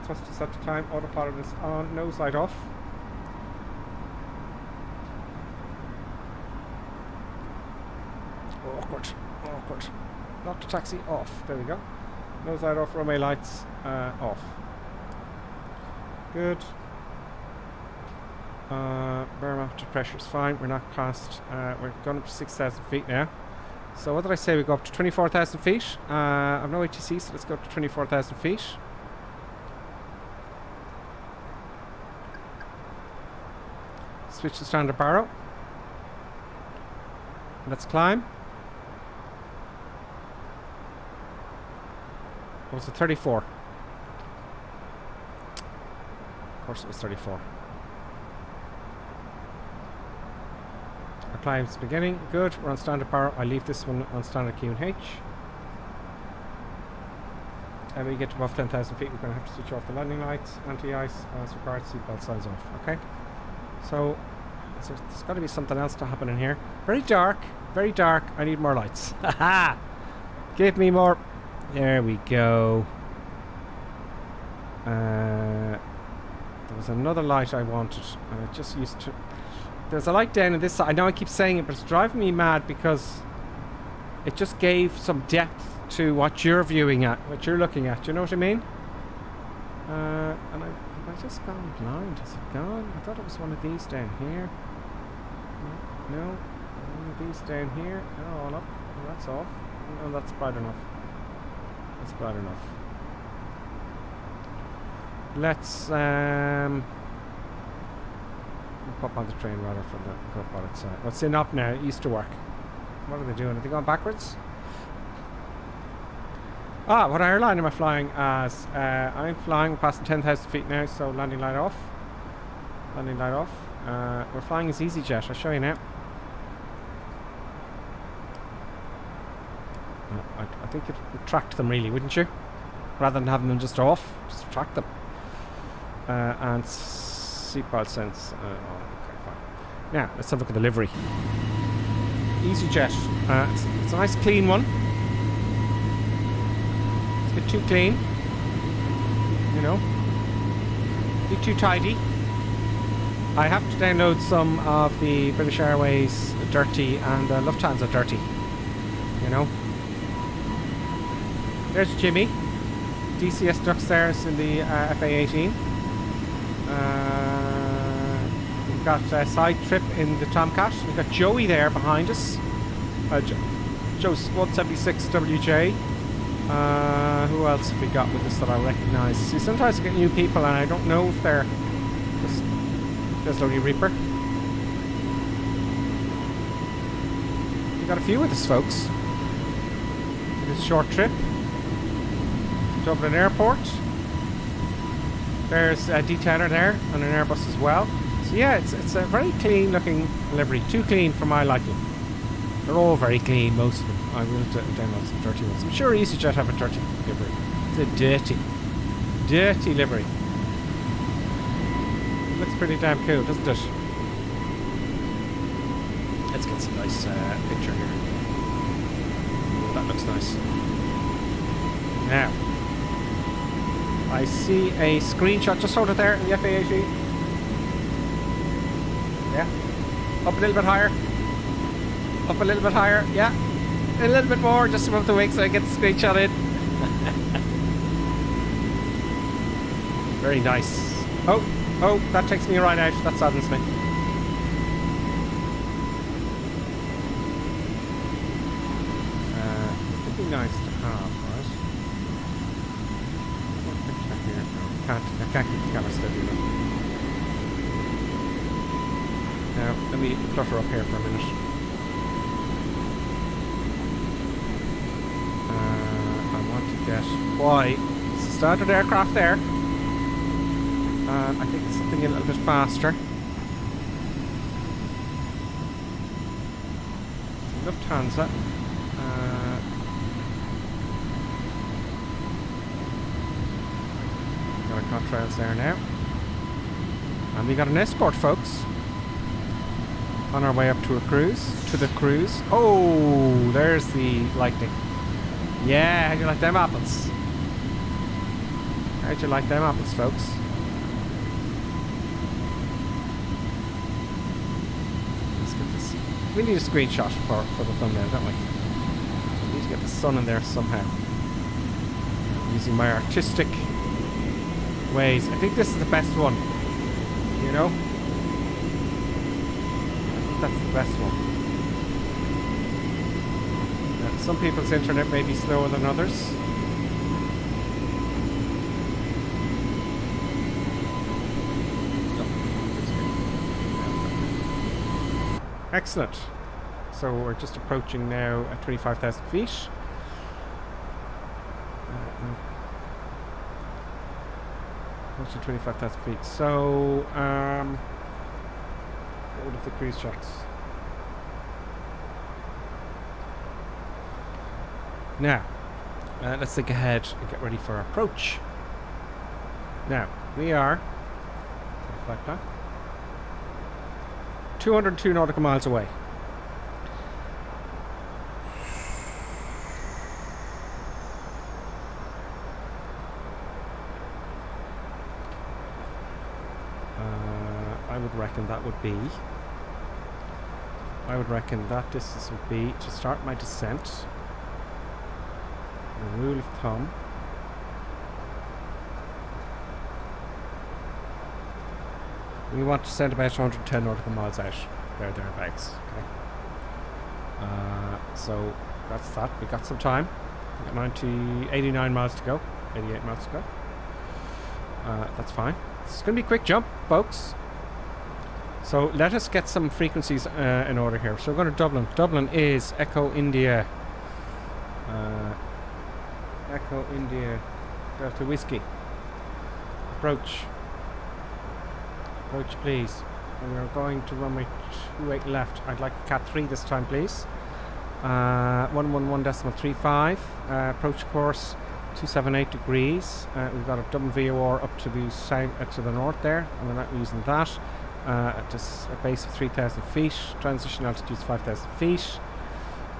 Thrust is set to climb. Autopilot is on. Nose light off. Awkward. Lock the taxi off. There we go. Nose light off. Runway lights off. Good. Barometer pressure is fine. We're not past. We're going up to 6,000 feet now. So what did I say? We go up to 24,000 feet. I've no ATC, so let's go up to 24,000 feet. Switch to standard baro. Let's climb. What was it? 34. Of course it was 34. Our climb's beginning. Good. We're on standard baro. I leave this one on standard Q&H. And when we get to above 10,000 feet, we're going to have to switch off the landing lights, anti-ice, as required, seatbelt signs off. Okay. So there's got to be something else to happen in here. Very dark. Very dark. I need more lights. Haha! Give me more. There we go. There was another light I wanted, and I just used to... There's a light down on this side. I know I keep saying it, but it's driving me mad because it just gave some depth to what you're viewing at, what you're looking at. Do you know what I mean? And have I just gone blind? Has it gone? I thought it was one of these down here. No. One of these down here. No, all up. Oh, that's off. No, that's bright enough. That's bright enough. Let's pop on the train rather from the co-pilot side. What's in up now? It used to work. What are they doing? Are they going backwards? What airline am I flying as? I'm flying past 10,000 feet now, so landing light off. Landing light off. We're flying as EasyJet. I'll show you now. I think it would track them really, wouldn't you? Rather than having them just off, just track them. And seatbelt sense. Okay, fine. Now, let's have a look at the livery. EasyJet. It's a nice clean one. It's a bit too clean. You know. A bit too tidy. I have to download some of the British Airways dirty and Lufthansa dirty. You know. There's Jimmy. DCS ducks there in the FA-18. We've got a side trip in the Tomcat. We've got Joey there behind us. Joe's 176 WJ. Who else have we got with us that I recognise? See, sometimes I get new people and I don't know if they're just... There's Lodi Reaper. We've got a few with us, folks. It's a short trip. Dublin Airport. There's a detailer there and an Airbus as well. So yeah, it's a very clean looking livery. Too clean for my liking. They're all very clean, most of them. I will download some dirty ones. I'm sure EasyJet have a dirty livery. It's a dirty livery. It looks pretty damn cool, doesn't it? Let's get some nice picture here. That looks nice. Now, I see a screenshot. Just hold it there in the FAAG. Yeah. Up a little bit higher. Up a little bit higher. Yeah. A little bit more, just above the wing, so I get the screenshot in. Very nice. Oh, that takes me right out. That saddens me. It would be nice to have, right? What picture here? No, I can't keep the camera steady enough. Now, let me flutter up here for a minute. I want to get... Why? It's a standard aircraft there. I think it's something a little bit faster. Lufthansa. Got our contrails there now. And we got an escort, folks. On our way up to the cruise. Oh, there's the lightning. Yeah, how'd you like them apples? How'd you like them apples, folks? We need a screenshot for the thumbnail, don't we? We need to get the sun in there somehow. Using my artistic ways. I think this is the best one. You know? I think that's the best one. Some people's internet may be slower than others. Excellent. So we're just approaching now at 25,000 feet. Approaching 25,000 feet. So, what would the cruise shots? Now, let's think ahead and get ready for our approach. Now, we are like that. 202 nautical miles away. I would reckon that would be... I would reckon that distance would be to start my descent. A rule of thumb. We want to send about 110 nautical miles out. Thereabouts. Okay. So that's that. We got some time. We got 89 miles to go. 88 miles to go. That's fine. It's going to be a quick jump, folks. So let us get some frequencies in order here. So we're going to Dublin. Dublin is Echo India. Echo India Delta Whiskey. Approach. Approach, please. And we're going to runway 28 left. I'd like Cat 3 this time, please. 111.35. Approach course 278 degrees. We've got a Dublin VOR up to the south, to the north there, and we're not using that. At a base of 3,000 feet. Transition altitude is 5,000 feet.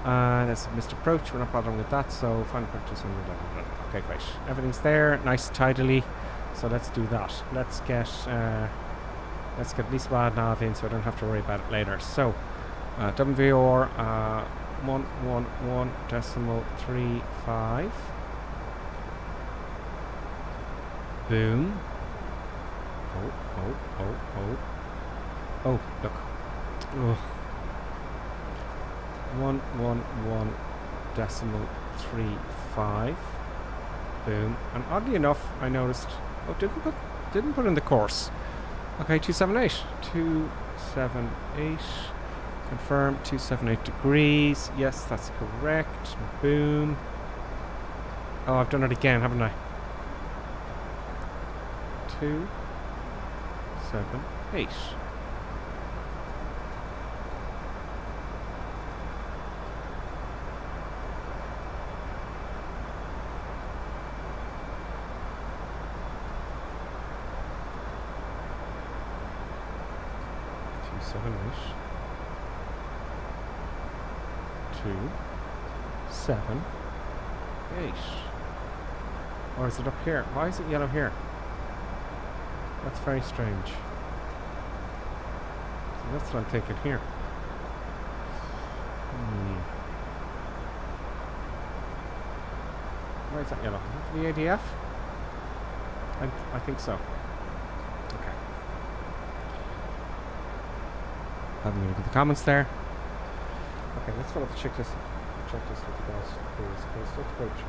That's missed approach. We're not bothering with that. So final approach. Okay, great. Everything's there, nice tidily. So let's do that. Let's get at least bad nav in, so I don't have to worry about it later. So WVOR 111.35. Boom. Oh, look. Ugh. 111.35. Boom. And oddly enough, I noticed. Oh, didn't put in the course. Okay, 278. 278. Confirm 278 degrees. Yes, that's correct. Boom. Oh, I've done it again, haven't I? 278. Two, 7, 8. Or is it up here? Why is it yellow here? That's very strange. So that's what I'm thinking here. Why is that yellow? Is that the ADF? I think so. having a look at the comments there. Okay, let's fill up the checklist. Checklist with you guys, please. Okay, so let's approach.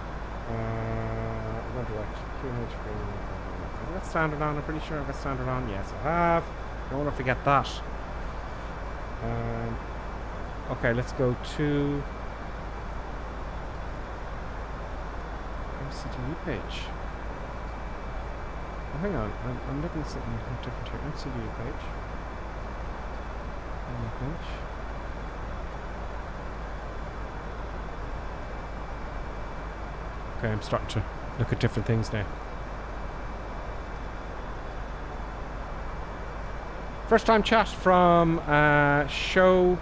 One direction. QH. Have I got standard on? I'm pretty sure I've got standard on. Yes, I have. Don't want to forget that. Okay, let's go to MCDU page. Oh, hang on, I'm looking at something different here. MCDU page. Page. Okay, I'm starting to look at different things now. First time chat from Show.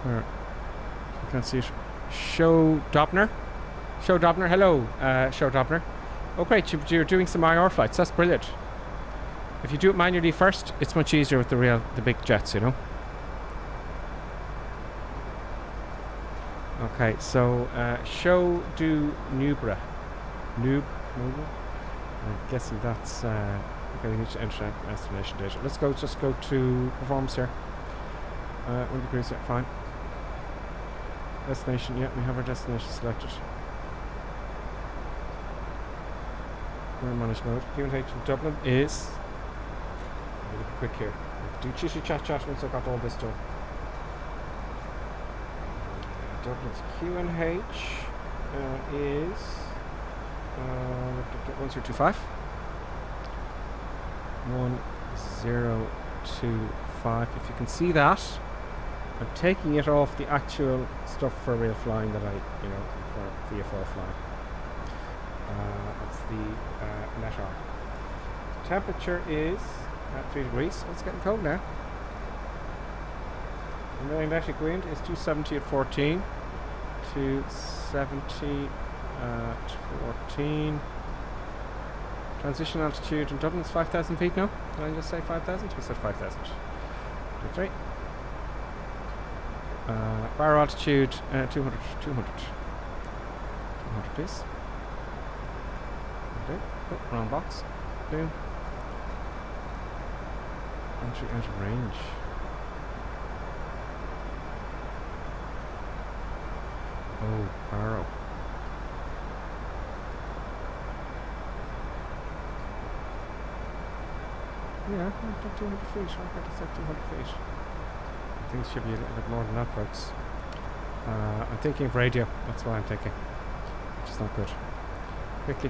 Where? I can't see it. Show Dobner. Show Dobner. Hello, Show Dobner. Oh, great. You're doing some IR flights. That's brilliant. If you do it manually first, it's much easier with the big jets, you know. Okay, so Show do Nubra. Nubra? I'm guessing that's okay, we need to enter estimation data. Let's just go to performance here. 1 degrees, yeah, fine. Destination, yeah, we have our destination selected. We're in manage mode. QH in Dublin is. I'll be quick here. Do chitty chat once I got all this done. Dublin's QNH is 1025. 1025. If you can see that, I'm taking it off the actual stuff for real flying that for VFR flying. That's the net arc. The temperature is at 3 degrees. It's getting cold now. The magnetic wind is 270 at 14. 270 at 14. Transition altitude in Dublin is 5,000 feet now. Did I just say 5,000? I said 5,000. 2, 3. Bar altitude 200 please. Okay. Oh, wrong box. Boom. Entry out of range. Oh, barrow. Yeah, 200 feet. I said 200 feet. I think it should be a little bit more than that, folks. I'm thinking of radio. That's what I'm thinking. Which is not good. Quickly.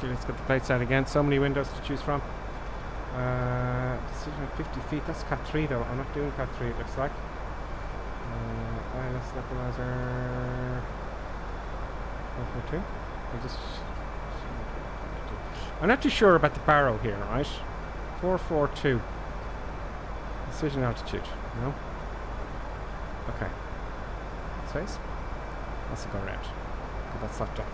Let's get the plates out again. So many windows to choose from. Decision at 50 feet. That's Cat 3 though. I'm not doing Cat 3, it looks like. Wireless stabilizer. 442. I'm not too sure about the barrow here, right? 442. Decision altitude. No? Okay. Space. That's a go around. Okay, that's that done.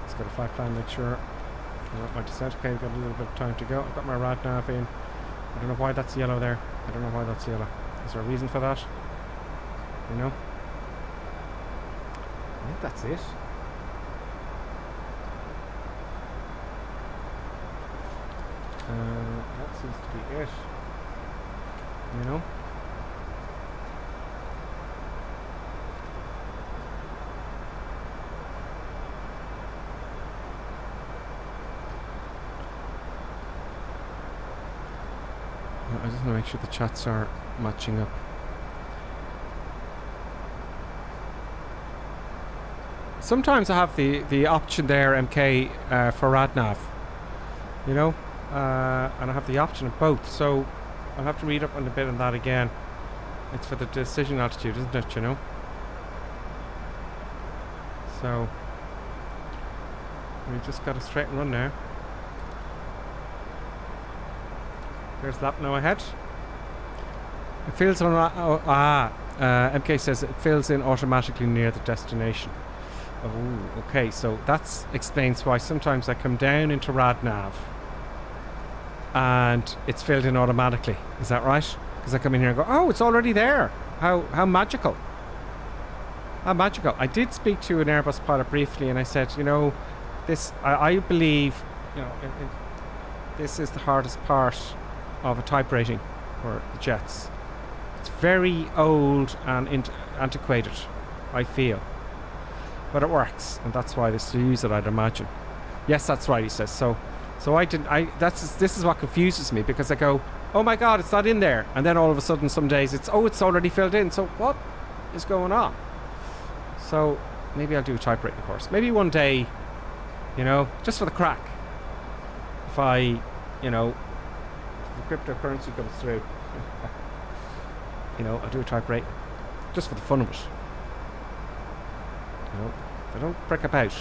Let's go to flight plan, make sure I want my descent. Okay, we've got a little bit of time to go. I've got my rad nav in. I don't know why that's yellow there. I don't know why that's yellow. Is there a reason for that? You know? I think that's it. That seems to be it. You know? I just want to make sure the chats are matching up. Sometimes I have the option there, MK, for RadNav, you know, and I have the option of both, so I'll have to read up on a bit on that again. It's for the decision altitude, isn't it, you know? So we just got a straight and run now. There's lap now ahead. It fills on. MK says it fills in automatically near the destination. Oh, okay. So that explains why sometimes I come down into RadNav and it's filled in automatically. Is that right? Because I come in here and go, oh, it's already there. How magical. How magical. I did speak to an Airbus pilot briefly and I said, you know, this, I believe, you know, this is the hardest part of a type rating for the jets. It's very old and antiquated, I feel. But it works, and that's why they still use it, I'd imagine. Yes, that's right, he says. So this is what confuses me, because I go, oh my god, it's not in there. And then all of a sudden some days it's already filled in. So what is going on? So maybe I'll do a type rating course. Maybe one day, you know, just for the crack. If the cryptocurrency comes through, you know, I'll do a type rating. Just for the fun of it. You know, if I don't prick about.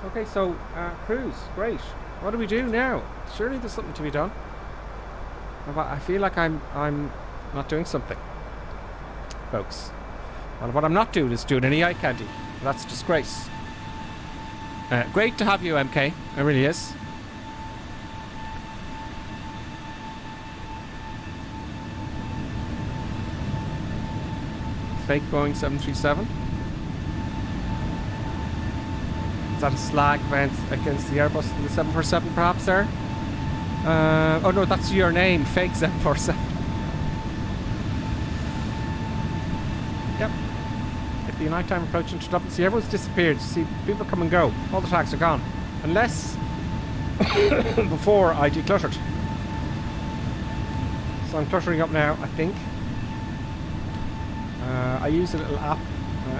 Okay, so cruise, great. What do we do now? Surely there's something to be done. I feel like I'm not doing something, folks. Well, what I'm not doing is doing any eye candy. That's a disgrace. Great to have you, MK. It really is. Fake Boeing 737. Is that a slag against the Airbus and the 747 perhaps there? Oh no, that's your name, Fake 747. Yep. It'd be night time approaching to Dublin. See, everyone's disappeared. See, people come and go. All the tags are gone. Unless before I decluttered. So I'm cluttering up now, I think. I use a little app.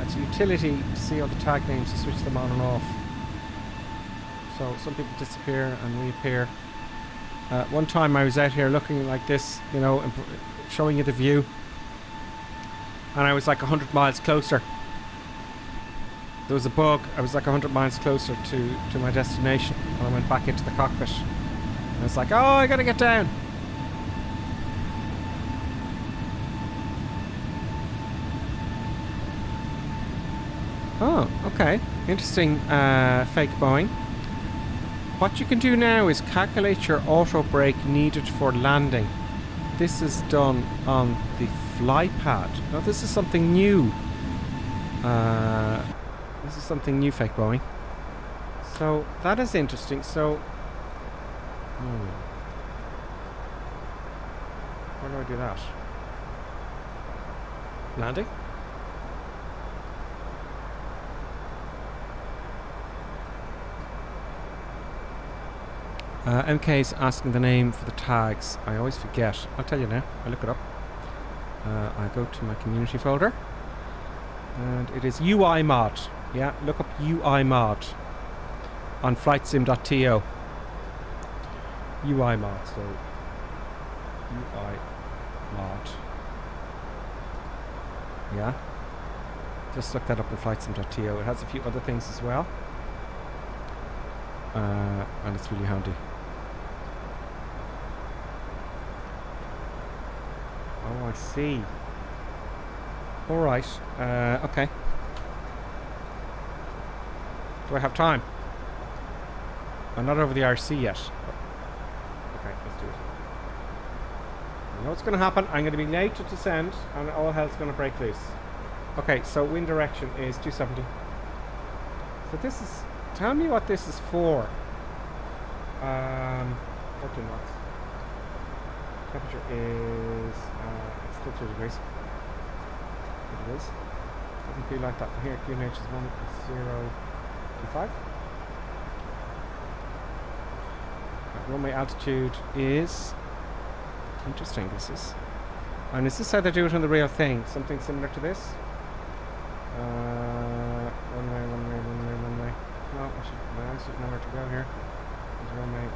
It's a utility to see all the tag names to switch them on and off. So some people disappear and reappear. One time I was out here looking like this, you know, and showing you the view, and I was like 100 miles closer. There was a bug. I was like 100 miles closer to my destination, and I went back into the cockpit. And I was like, oh, I gotta get down. Oh, okay. Interesting, Fake Boeing. What you can do now is calculate your auto brake needed for landing. This is done on the fly pad. Now this is something new. This is something new, Fake Boeing. So that is interesting. So where do I do that? Landing? MK's asking the name for the tags. I always forget. I'll tell you now. I'll look it up. I go to my community folder, and it is UI mod. Yeah, look up UI mod on flightsim.to. UI mod. So UI mod. Yeah. Just look that up on flightsim.to. It has a few other things as well. And it's really handy. Oh, I see. Alright. Okay. Do I have time? I'm not over the RC yet. Okay, let's do it. I know what's going to happen. I'm going to be late to descend, and all hell's going to break loose. Okay, so wind direction is 270. So this is... Tell me what this is for. 14 knots. Temperature is it's still 2 degrees. It is. Doesn't feel like that. Here, QNH is 1.025. Runway altitude is interesting. This is. And is this how they do it on the real thing? Something similar to this? Runway. No, my eyes should know where to go here. There's runway.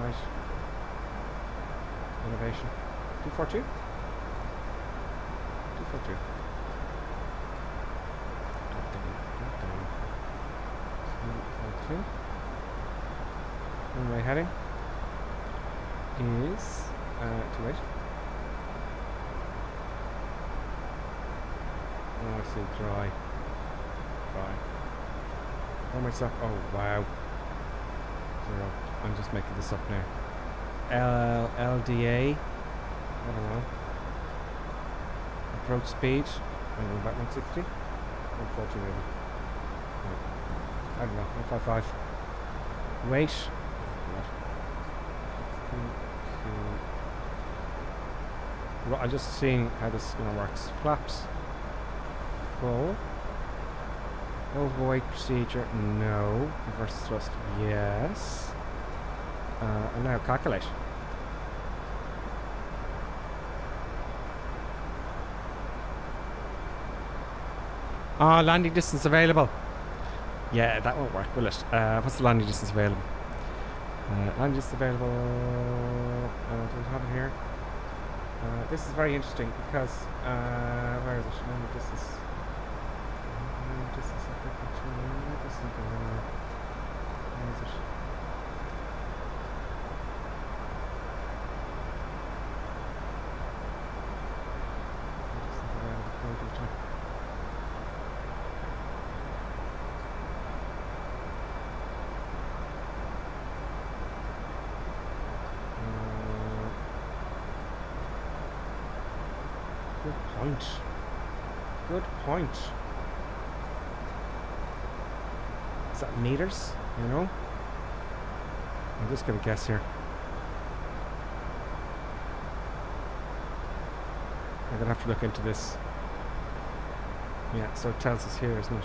Right. Elevation. 242? 242. Runway heading is 28. Oh, I see. Dry. Oh, myself. Oh, wow. 0. I'm just making this up now. LDA. I don't know. Approach speed. I don't know, about 160. 140 maybe. No. I don't know. 155. Wait. I'm just seeing how this works. Flaps. Full. Overweight procedure. No. Reverse thrust. Yes. And now calculate. Landing distance available. Yeah, that won't work, will it? What's the landing distance available? Landing distance available. Do we have it here? This is very interesting because where is it? Landing distance. Landing distance. Where is it? Good point. Is that meters? I'm just going to guess here. I'm going to have to look into this. Yeah, so it tells us here, isn't it?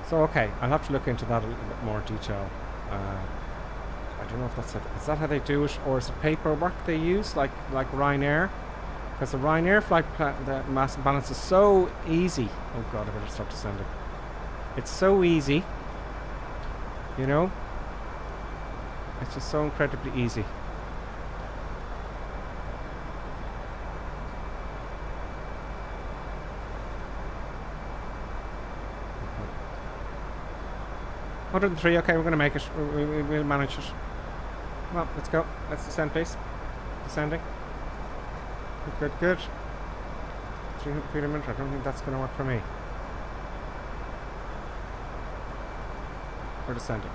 So, okay, I'll have to look into that a little bit more detail. I don't know if that's it. Is that how they do it, or is it paperwork they use, like Ryanair? Because the Ryanair flight the mass and balance is so easy. Oh god, I better stop descending. It's so easy. It's just so incredibly easy. $103, okay, we're going to make it. We'll manage it. Come on, let's go. Let's descend, please. Descending. Good. 300 feet a minute. I don't think that's going to work for me. We're descending.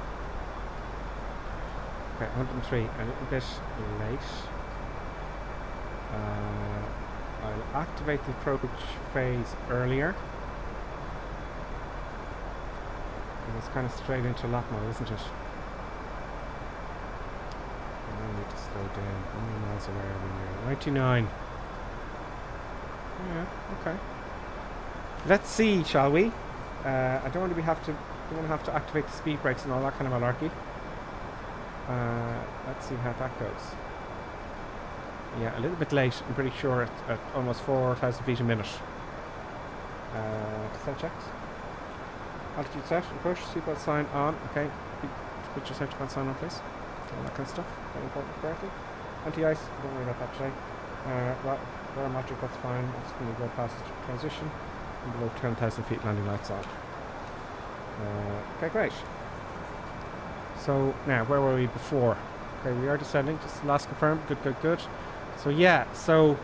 Okay, 103. A little bit late. I'll activate the approach phase earlier. And it's kind of straight into lap mode, isn't it? I need to slow down. How many miles away are we now? 99. Yeah, okay. Let's see, shall we? I don't want to have to activate the speed brakes and all that kind of malarkey. Let's see how that goes. Yeah, a little bit late. I'm pretty sure at almost 4,000 feet a minute. Descent checks. Altitude set and push. Seatbelt sign on. Okay. Put your safety belt sign on, please. All that kind of stuff. Very important. Correctly. Anti-ice. Don't worry about that today. Barometric, that's fine. It's going to go past transition. And below 10,000 feet, landing lights on. Okay, great. So now, where were we before? Okay, we are descending. Just last confirmed. Good. So yeah, so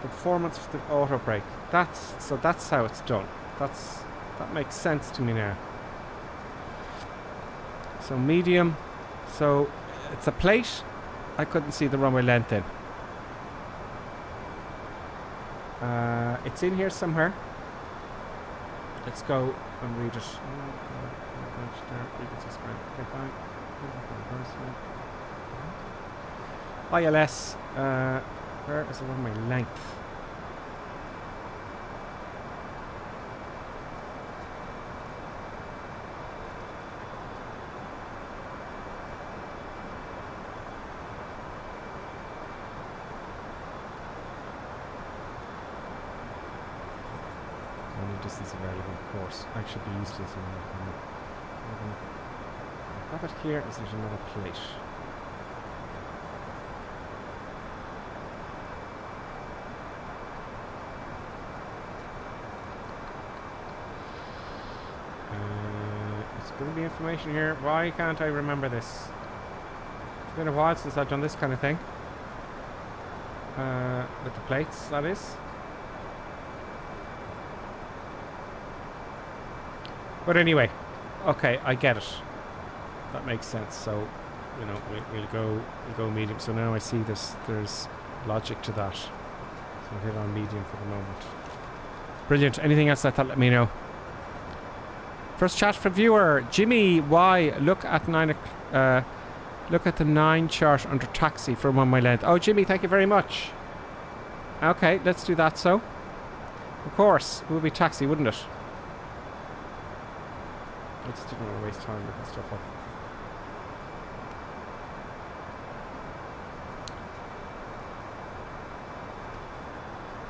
the performance of the auto brake. That's how it's done. That makes sense to me now. So medium. So it's a plate. I couldn't see the runway length in. It's in here somewhere. Let's go and read it. Okay, fine. ILS. Where is the runway length? Distance available, of course. I should be used to this one. Have it here. Is there another plate? It's going to be information here. Why can't I remember this? It's been a while since I've done this kind of thing. With the plates, that is. But anyway, okay, I get it. That makes sense. So, we'll go medium. So now I see there's logic to that. So I'll hit on medium for the moment. Brilliant. Anything else like that, let me know. First chat from viewer Jimmy Y. Look at look at the 9 chart under taxi for 1 mile length. Oh, Jimmy, thank you very much. Okay, let's do that. So, of course, it would be taxi, wouldn't it? I just didn't want to waste time looking stuff up.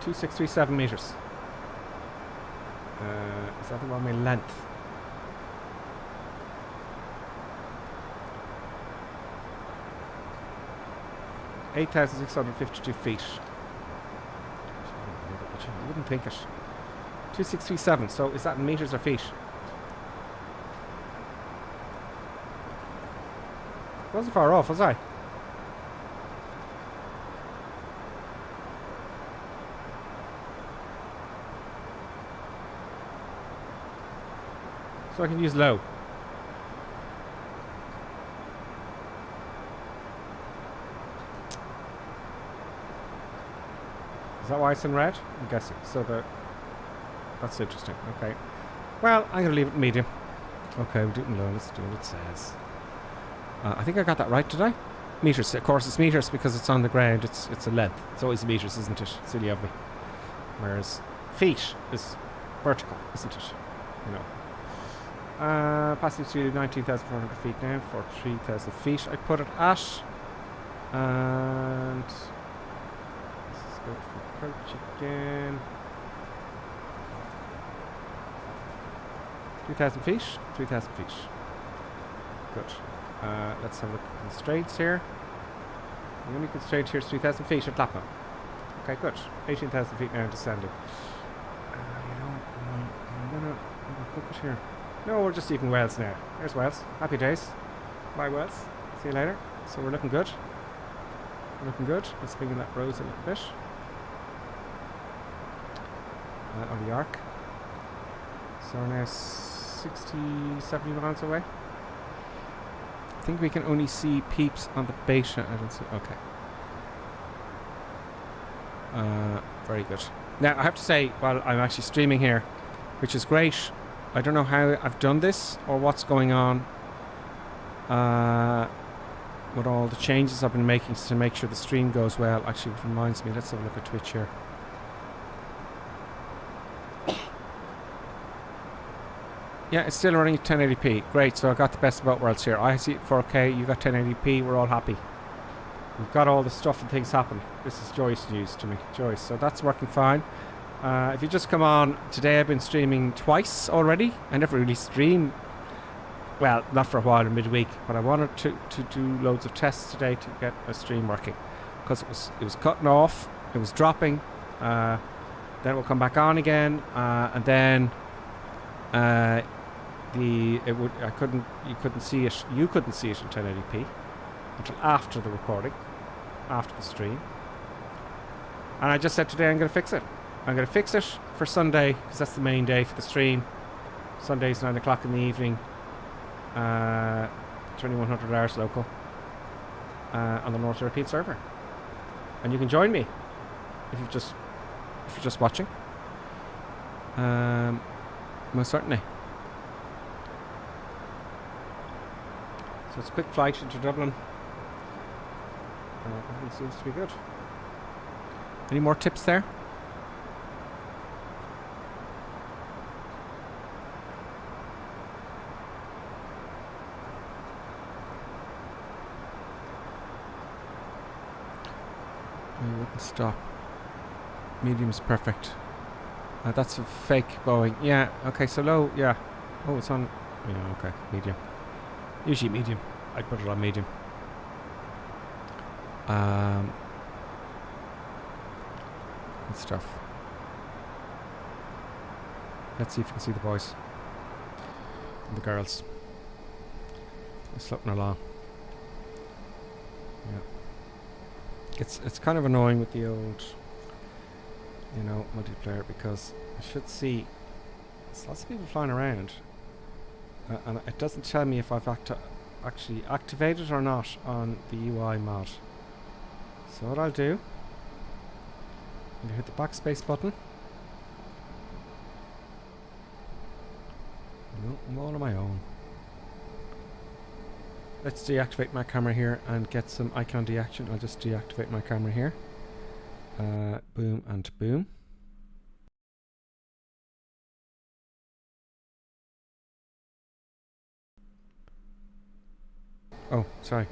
$2,637 meters. Is that the 1 mile length? $8,652 feet. I wouldn't think it. 2,637. So is that in meters or feet? Wasn't far off, was I? So I can use low. Is that why it's in red? I'm guessing. So that's interesting. Okay. Well, I'm going to leave it medium. Okay, we'll do it in low. Let's do what it says. I think I got that right, did I? Meters. Of course, it's meters because it's on the ground. It's a length. It's always meters, isn't it? Silly of me. Whereas feet is vertical, isn't it? You know. Passing to 19,400 feet now for 3,000 feet. I put it at. And let's go for approach again. 2,000 feet. 3,000 feet. Good. Let's have a look at constraints here. The only constraint here is 3,000 feet at Lapham. Okay, good. 18,000 feet now descending. I'm gonna book it here. No, we're just leaving Wales now. There's Wales. Happy days. Bye, Wales. See you later. So we're looking good. We're looking good. Let's bring in that rose a little bit. On the arc. So we're now 60, 70 miles away. I think we can only see peeps on the beta. I don't see. Okay. Very good. Now, I have to say, while I'm actually streaming here, which is great, I don't know how I've done this or what's going on with all the changes I've been making to make sure the stream goes well. Actually, it reminds me, let's have a look at Twitch here. Yeah, it's still running at 1080p. Great, so I got the best of both worlds here. I see 4K, you got 1080p, we're all happy. We've got all the stuff and things happen. This is joyous news to me. Joyous. So that's working fine. If you just come on, today I've been streaming twice already. I never really stream, well, not for a while in midweek, but I wanted to do loads of tests today to get a stream working. Because it was cutting off, it was dropping, then it will come back on again, and then you couldn't see it in 1080p until after the recording, after the stream. And I just said today I'm going to fix it. I'm going to fix it for Sunday because that's the main day for the stream. Sunday's 9 o'clock in the evening, 2100 hours local, on the North European server. And you can join me if you're just watching. Most certainly. So it's a quick flight into Dublin. Everything seems to be good. Any more tips there? I wouldn't stop. Medium's perfect. That's a fake Boeing. Yeah, okay, so low, yeah. Oh, it's on. Yeah, okay, medium. Usually medium. I'd put it on medium. Good stuff. Let's see if we can see the boys and the girls. They're slipping along. Yeah. It's kind of annoying with the old, multiplayer, because I should see there's lots of people flying around, and it doesn't tell me if I've actually activated or not on the UI mod. So what I'll do, I'm going to hit the backspace button. No, I'm all on my own. Let's deactivate my camera here and get some icon deaction. I'll just deactivate my camera here. Boom and boom. Oh, sorry.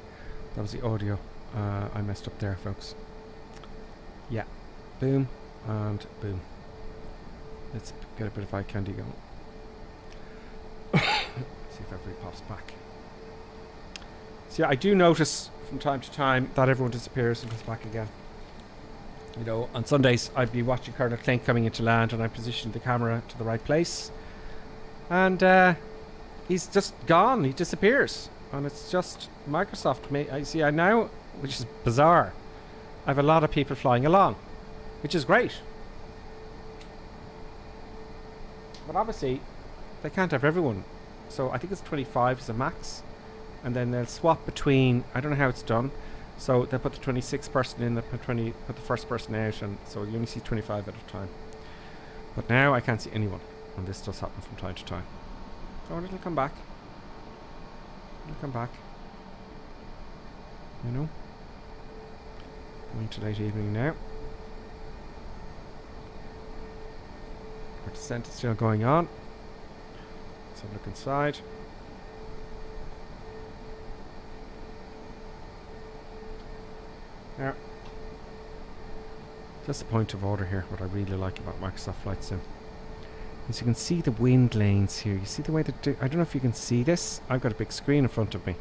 That was the audio. I messed up there, folks. Yeah. Boom and boom. Let's get a bit of eye candy going. See if everybody pops back. So yeah, I do notice from time to time that everyone disappears and comes back again. You know, on Sundays I'd be watching Colonel Clink coming into land and I positioned the camera to the right place. And he's just gone. He disappears. And it's just Microsoft. I see now, which is bizarre, I have a lot of people flying along, which is great. But obviously, they can't have everyone. So I think it's 25 is a max. And then they'll swap between, I don't know how it's done. So they'll put the 26th person in, they'll put the first person out, and so you only see 25 at a time. But now I can't see anyone. And this does happen from time to time. So it'll come back. It'll come back. You know? Going to late evening now. Our descent is still going on. Let's have a look inside. Now, just a point of order here, what I really like about Microsoft Flight Sim. As you can see the wind lanes here. You see the way they do. I don't know if you can see this. I've got a big screen in front of me.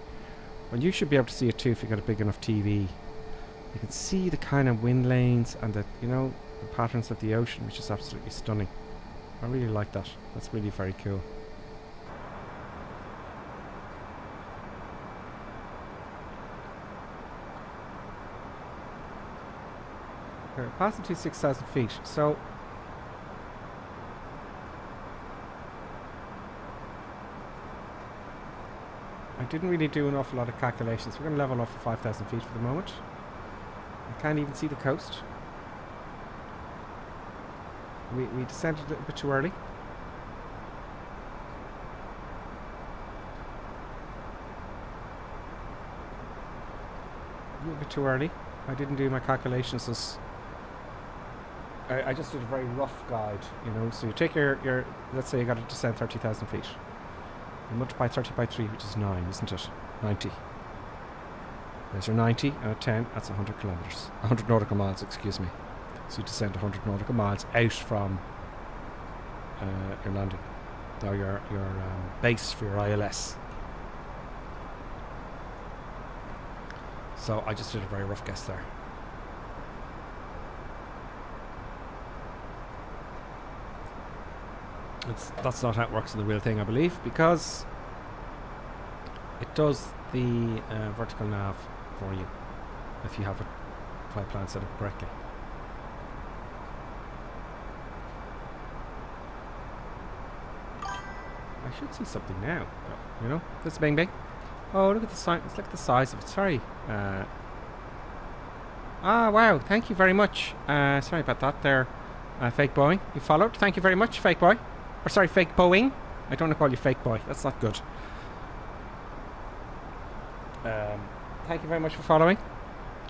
Well, you should be able to see it too if you've got a big enough TV. You can see the kind of wind lanes and the, you know, the patterns of the ocean, which is absolutely stunning. I really like that. That's really very cool. Okay, passing to 6,000 feet. So I didn't really do an awful lot of calculations. We're going to level off at 5,000 feet for the moment. I can't even see the coast. We descended a little bit too early. A little bit too early. I didn't do my calculations as... I just did a very rough guide, you know. So you take your let's say you got to descend 30,000 feet. You multiply 30 by 3, which is 9, isn't it? 90. There's your 90 and a 10, that's 100 kilometers. 100 nautical miles, excuse me. So you descend 100 nautical miles out from your landing. Or your base for your ILS. So I just did a very rough guess there. That's not how it works in the real thing, I believe, because it does the vertical nav for you if you have a flight plan set up correctly. I should see something now, you know. This bang bang. Oh, look at the size. Look at the size of it. Sorry. Wow. Thank you very much. Sorry about that there. Fake Boeing. You followed. Thank you very much, Fake Boy. Or sorry, Fake Boeing. I don't want to call you Fake Boy. That's not good. Thank you very much for following.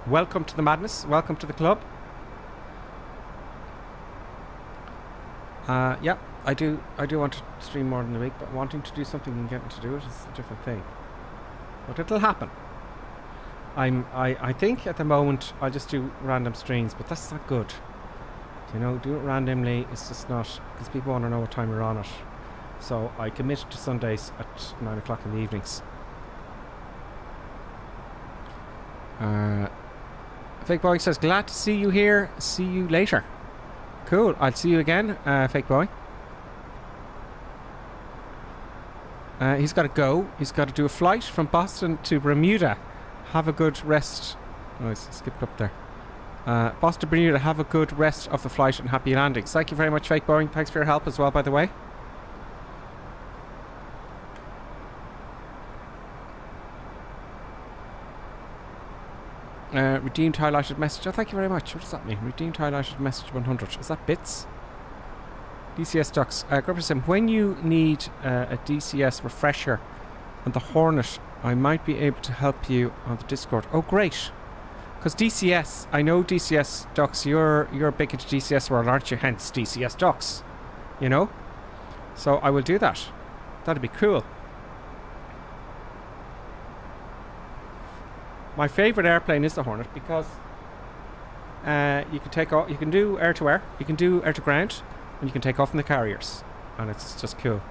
Welcome to the madness. Welcome to the club. Yeah, I do want to stream more than a week, but wanting to do something and getting to do it is a different thing. But it'll happen. I think at the moment I'll just do random streams, but that's not good. You know, do it randomly. It's just not, because people want to know what time we're on it. So I commit to Sundays at 9 o'clock in the evenings. Fake Boy says, glad to see you here. See you later. Cool. I'll see you again, Fake Boy. He's got to go. He's got to do a flight from Boston to Bermuda. Have a good rest. Oh, it's skipped up there. Boston to Bermuda, have a good rest of the flight and happy landings. Thank you very much, Fake Boeing. Thanks for your help as well, by the way. Redeemed highlighted message. Oh, thank you very much. What does that mean? Redeemed highlighted message 100. Is that bits? DCS ducks. Grubbersim, when you need a DCS refresher on the Hornet, I might be able to help you on the Discord. Oh, great. Because DCS, I know DCS ducks, you're big into DCS world, aren't you? Hence DCS ducks. You know? So I will do that. That'd be cool. My favourite airplane is the Hornet because you can take off, you can do air to air, you can do air to ground, and you can take off in the carriers, and it's just cool.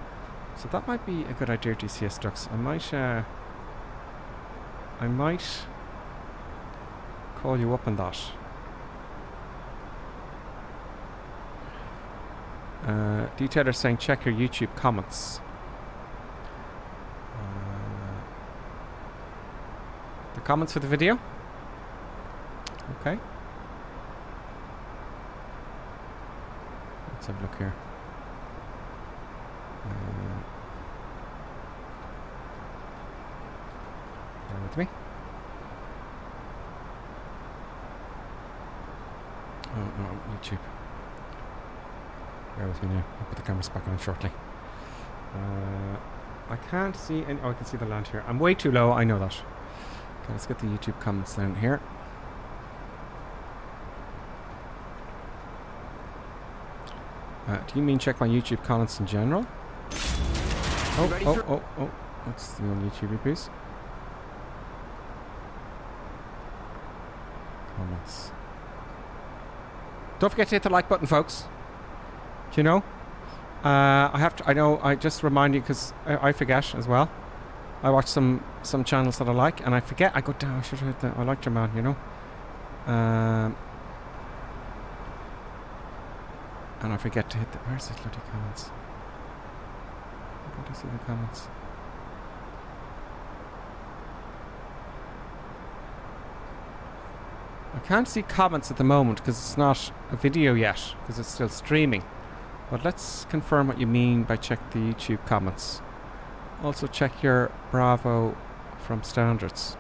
So that might be a good idea, DCS ducks. I might call you up on that. Detailer saying check your YouTube comments. The comments for the video. Okay. Let's have a look here. Bear with me. Oh, no, YouTube. Bear with me now. I'll put the cameras back on shortly. I can't see any. Oh, I can see the land here. I'm way too low. I know that. Okay, let's get the YouTube comments down here. Do you mean check my YouTube comments in general? Oh. That's the only YouTube piece. Comments. Don't forget to hit the like button, folks. Do you know? I just remind you because I forget as well. I watch some channels that I like and I forget. I go down. I should have hit the I liked your man, you know. And I forget to hit the... Where's the bloody comments? I don't see the comments. I can't see comments at the moment because it's not a video yet because it's still streaming. But let's confirm what you mean by check the YouTube comments. Also check your Bravo from standards.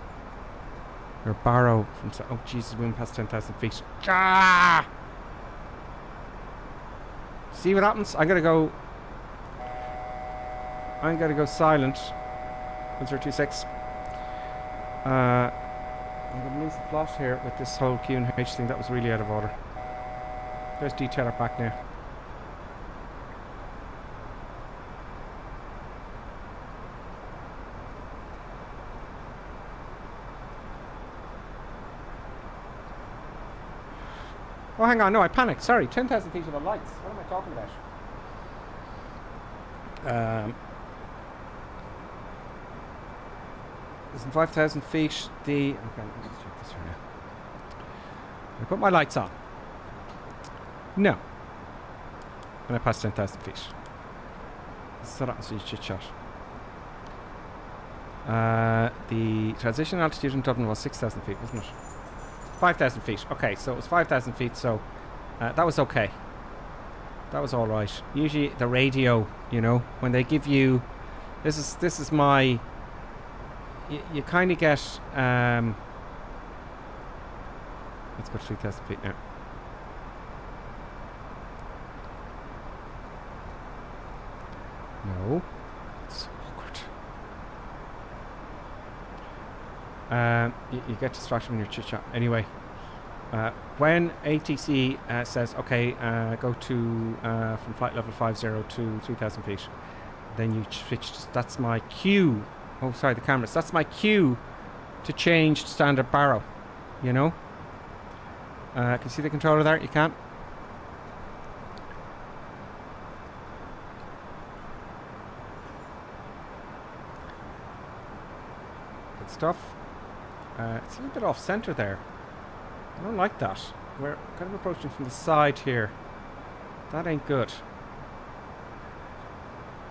Your Barrow from... Oh Jesus, we went past 10,000 feet. Ah! See what happens? I'm gonna go silent. 1026. I'm gonna lose the plot here with this whole Q&H thing. That was really out of order. There's detailer back now. Oh, hang on. No, I panicked. Sorry. 10,000 feet of the lights. What am I talking about? It's in 5,000 feet. Okay, let me just check this here now. I put my lights on. No. When I pass 10,000 feet. So that was chit chat. The transition altitude in Dublin was 6,000 feet, wasn't it? 5,000 feet. Okay, so it was 5,000 feet, so that was okay. That was alright. Usually the radio, you know, when they give you... This is my... You kind of get... let's go to 3,000 feet now. No. It's so awkward. You get distracted when you're chit-chat. Anyway, when ATC says, okay, go to from flight level 50 to 3,000 feet, then you switch. That's my cue. Oh, sorry, the cameras. That's my cue to change to standard Barrow. You know? Can you see the controller there? You can't? Good stuff. It's a little bit off center there. I don't like that. We're kind of approaching from the side here. That ain't good.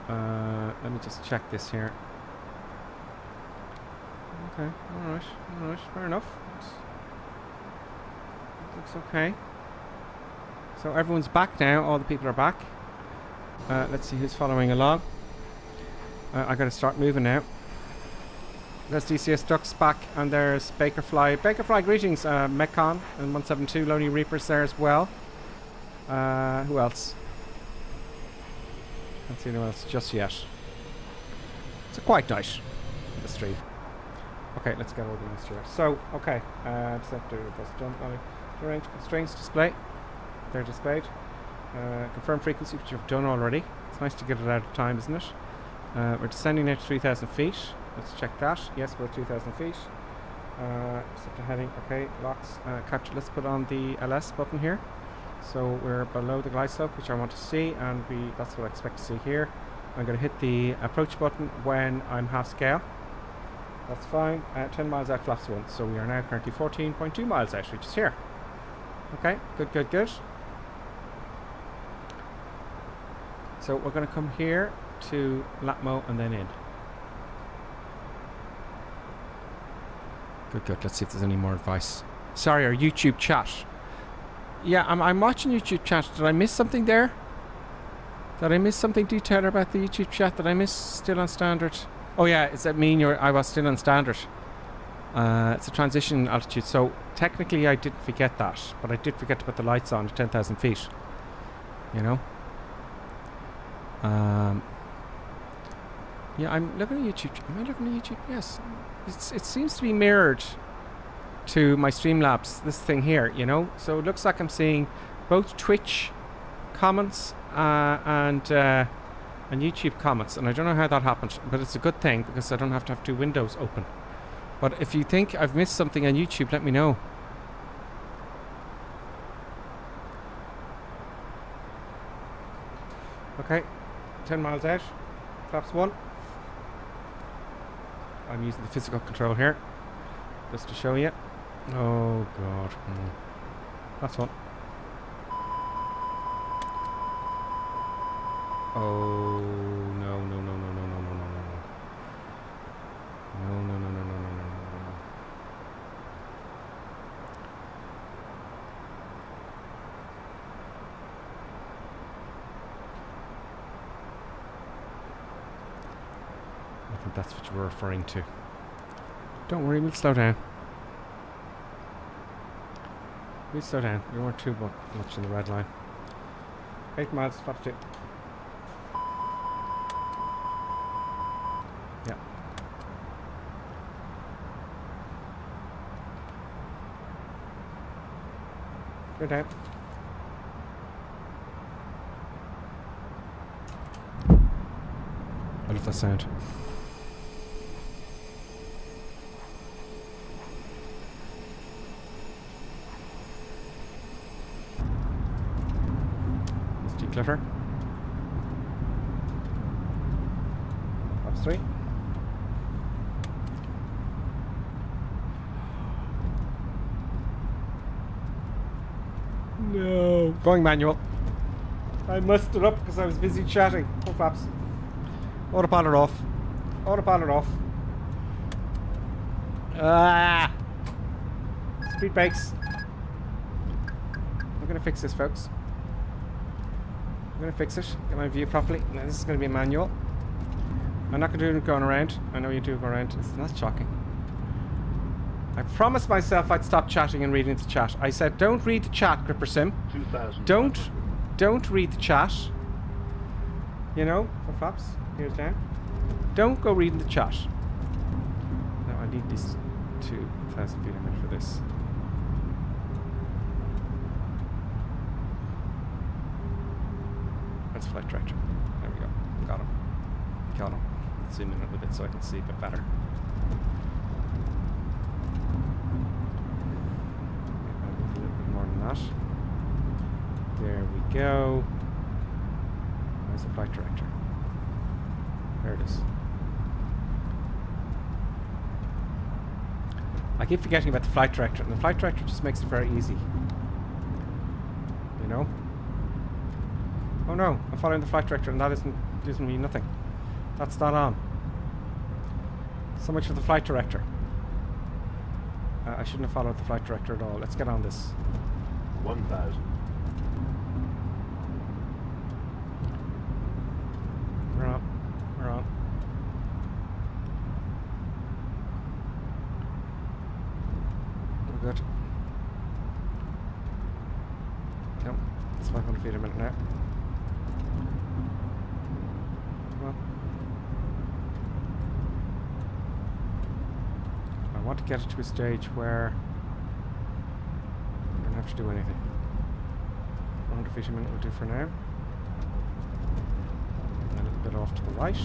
Let me just check this here. Okay, alright, fair enough. Looks okay. So everyone's back now, all the people are back. Let's see who's following along. I gotta start moving now. There's DCS Ducks back, and there's Bakerfly. Bakerfly, greetings, Mekon and 172, Lonely Reapers there as well. Who else? Can't see anyone else just yet. It's a quiet night in the stream. Okay, let's get organized here. So, okay, the range constraints display. They're displayed. Confirm frequency, which you've done already. It's nice to get it out of time, isn't it? We're descending now to 3,000 feet. Let's check that. Yes, we're at 2,000 feet. Set the heading. Okay, locks. Capture. Let's put on the LS button here. So we're below the glide slope, which I want to see, and that's what I expect to see here. I'm going to hit the approach button when I'm half scale. That's fine. 10 miles out, flaps 1. So we are now currently 14.2 miles out, which is here. Okay, good, good, good. So we're going to come here to Latmo and then in. Good, good. Let's see if there's any more advice. Sorry, our YouTube chat. Yeah, I'm watching YouTube chat. Did I miss something there? Did I miss something detailed about the YouTube chat? Did I miss still on standard? Oh yeah, does that mean I was still on standard? It's a transition altitude, so technically I didn't forget that, but I did forget to put the lights on at 10,000 feet. You know? Yeah, I'm looking at YouTube. Am I looking at YouTube? Yes. It seems to be mirrored to my Streamlabs, this thing here, you know? So it looks like I'm seeing both Twitch comments and YouTube comments, and I don't know how that happened, but it's a good thing because I don't have to have two windows open. But if you think I've missed something on YouTube, let me know. Okay, 10 miles out, flaps 1. I'm using the physical control here, just to show you. Oh god, that's one. Oh no no no no no no no no no no no no no no no no no no. I think that's what you were referring to. Don't worry, we'll slow down. We'll slow down. We weren't too much in the red line. 8 miles, flaps 2. Yeah. Go down. I love that sound. Let's declutter. Flaps 3. No. Going manual. I messed it up because I was busy chatting. Full flaps. Autopilot off. Autopilot off. Ah! Speed brakes. I'm gonna fix this, folks. I'm gonna fix it. Get my view properly. Now, this is gonna be a manual. I'm not gonna do it going around. I know you do go around. It's not shocking. I promised myself I'd stop chatting and reading the chat. I said, don't read the chat, Gripper Sim. Don't read the chat. You know, for flaps. Here's down. Don't go reading the chat. Now I need these 2,000 feet a minute for this. That's flight director. There we go. Got him. Got him. Let's zoom in a little bit so I can see a bit better. A little bit more than that. There we go. Where's the flight director? There it is. I keep forgetting about the flight director, and the flight director just makes it very easy. You know? Oh no, I'm following the flight director, and that doesn't mean nothing. That's not on. So much for the flight director. I shouldn't have followed the flight director at all. Let's get on this. 1,000. We're on. We're on. We're good. No, it's 500 feet a minute now. want to get it to a stage where I don't have to do anything. 100 feet a minute will do for now. And a little bit off to the right.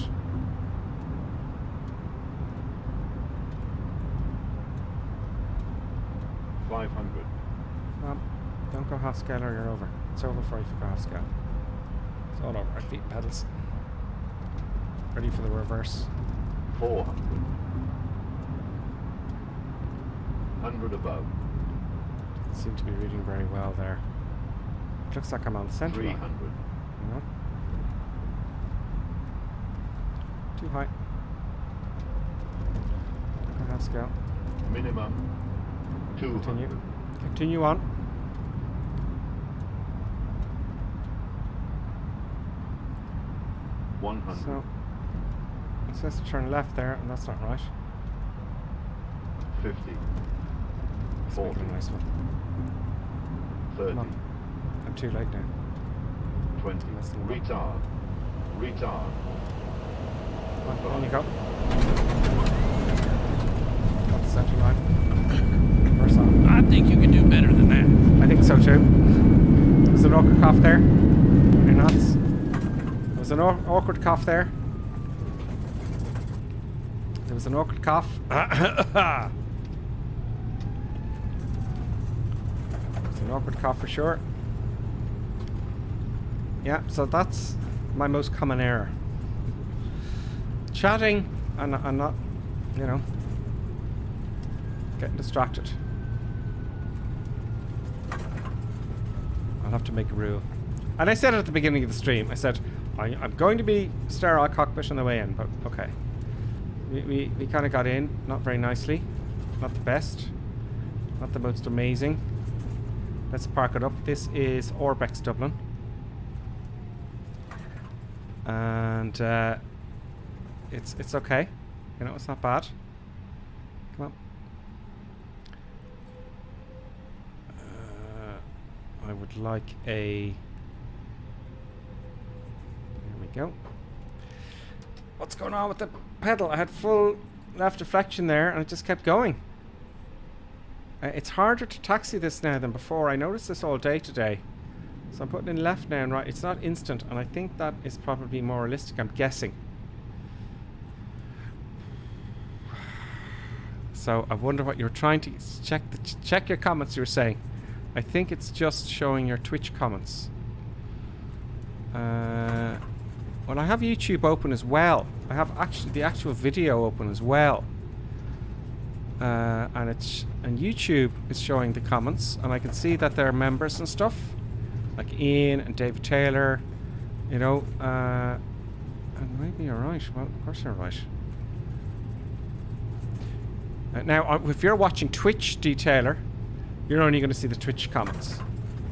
Don't go half scale or you're over. It's over for you if you go half scale. It's all over. Right feet pedals. Ready for the reverse. 400. 100 above. Doesn't seem to be reading very well there. It looks like I'm on the centre line. 300. You know? Too high. Go half scale. Minimum 200. Continue. Continue on. So, it says to turn left there, and that's not right. 50. Let's 40. make it a nice one. 30. Come on. I'm too late now. 20. Messing them up. Retard. Retard. Come on, down you go. Got the centre line. Reverse on. I think you can do better than that. I think so too. There's an awkward cough there. Any knots? There was an awkward cough there. There was an awkward cough. There's an awkward cough for sure. Yeah, so that's my most common error. Chatting and not, you know, getting distracted. I'll have to make a rule. And I said it at the beginning of the stream. I said, I'm going to be sterile cockpit on the way in, but okay. We kind of got in, not very nicely. Not the best. Not the most amazing. Let's park it up. This is Orbex Dublin. And it's okay. You know, it's not bad. Come on. I would like a... There we go. What's going on with the pedal? I had full left deflection there and it just kept going. It's harder to taxi this now than before. I noticed this all day today. So I'm putting in left now and right. It's not instant, and I think that is probably more realistic, I'm guessing. So I wonder what you're trying to check your comments you were saying. I think it's just showing your Twitch comments. Well, I have YouTube open as well. I have the actual video open as well. And YouTube is showing the comments, and I can see that there are members and stuff, like Ian and David Taylor, you know. And maybe you're right. Well, of course you're right. Now, if you're watching Twitch, Detailer, you're only going to see the Twitch comments,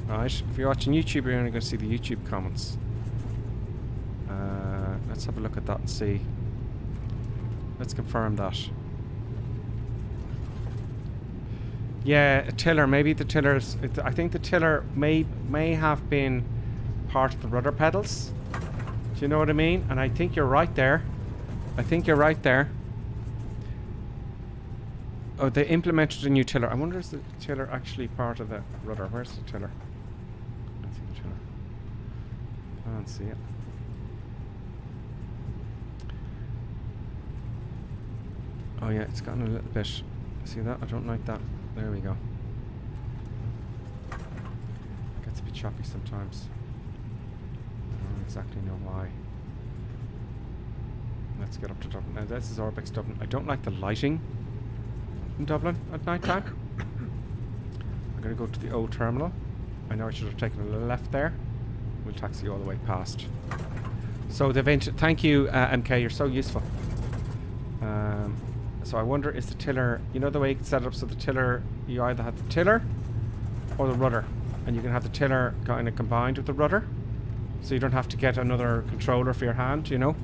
right? If you're watching YouTube, you're only going to see the YouTube comments. Let's have a look at that and see. Let's confirm that. Yeah, a tiller. Maybe the tillers. I think the tiller may have been part of the rudder pedals. Do you know what I mean? And I think you're right there. I think you're right there. Oh, they implemented a new tiller. I wonder is the tiller actually part of the rudder? Where's the tiller? I don't see the tiller. I don't see it. Oh yeah, it's gotten a little bit. See that? I don't like that. There we go. It gets a bit choppy sometimes. I don't exactly know why. Let's get up to Dublin. Now this is Orbex Dublin. I don't like the lighting in Dublin at night time. I'm going to go to the old terminal. I know I should have taken a little left there. We'll taxi all the way past. So they've thank you, MK. You're so useful. So I wonder, is the tiller, you know the way you can set it up so the tiller, you either have the tiller or the rudder, and you can have the tiller kind of combined with the rudder, so you don't have to get another controller for your hand, you know.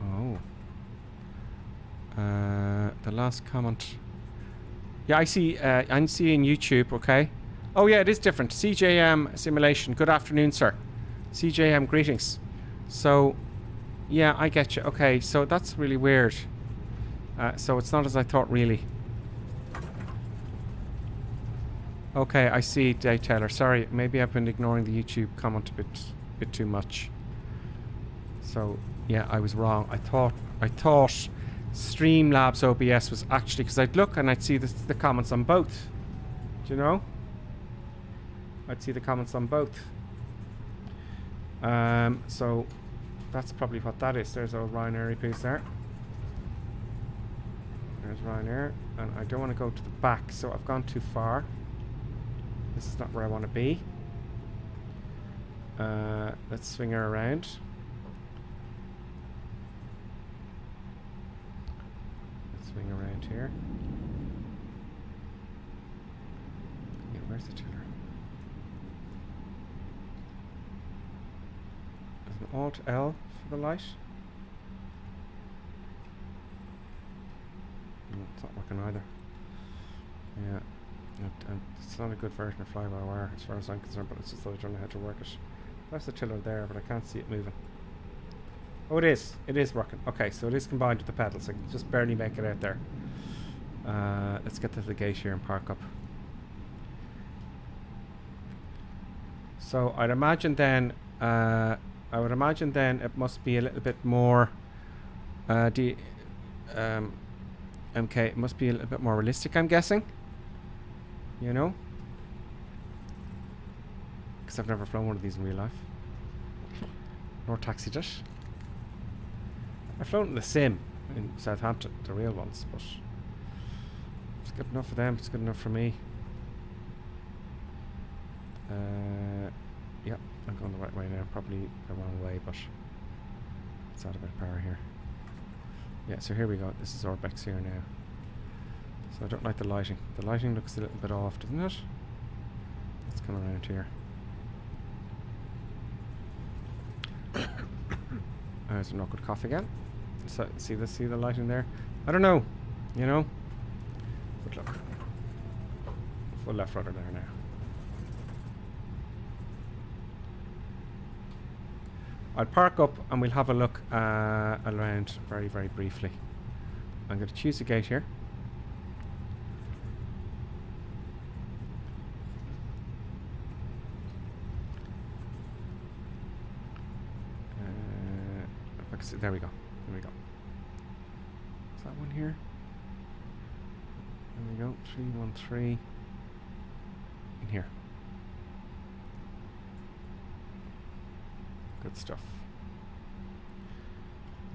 Oh. The last comment. Yeah, I see, I'm seeing YouTube, okay. Oh yeah, it is different. CJM simulation. Good afternoon, sir. CJM, greetings. So, yeah, I get you. Okay, so that's really weird. So it's not as I thought, really. Okay, I see, Dave Taylor. Sorry, maybe I've been ignoring the YouTube comment a bit too much. So, yeah, I was wrong. I thought Streamlabs OBS was actually, because I'd look and I'd see the comments on both. Do you know? I'd see the comments on both. So that's probably what that is. There's old Ryanair piece there. There's Ryanair, and I don't want to go to the back, so I've gone too far. This is not where I want to be. Let's swing her around. Let's swing around here. Yeah, where's the tiller? There's an Alt L for the light. No, it's not working either. Yeah. It's not a good version of fly-by-wire as far as I'm concerned, but it's just that I don't know how to work it. That's the tiller there, but I can't see it moving. Oh, it is. It is working. Okay, so it is combined with the pedals. I can just barely make it out there. Let's get to the gate here and park up. So I'd imagine then, I would imagine then it must be a little bit more, MK, it must be a little bit more realistic, I'm guessing. You know? Because I've never flown one of these in real life. Nor taxied it. I've flown in the sim in Southampton, the real ones, but it's good enough for them, it's good enough for me. Yep, I'm going the right way now, probably the wrong way, but let's add a bit of power here. Yeah, so here we go, this is Orbex here now. So I don't like the lighting. The lighting looks a little bit off, doesn't it? Let's come around here. There's an awkward cough again. So see the lighting there? I don't know, you know. But look, full left rudder there now. I'll park up and we'll have a look around very, very briefly. I'm going to choose a gate here. There we go. There we go. Is that one here? There we go. 313. In here. Good stuff.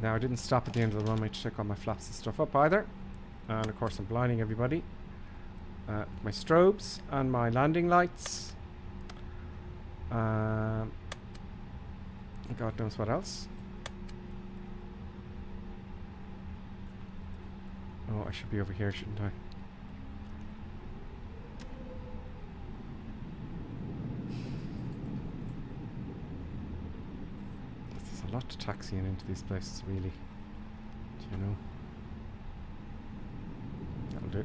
Now I didn't stop at the end of the runway to check all my flaps and stuff up either. And of course I'm blinding everybody. My strobes and my landing lights. God knows what else. Oh, I should be over here, shouldn't I? There's a lot to taxiing into these places, really. Do you know? That'll do.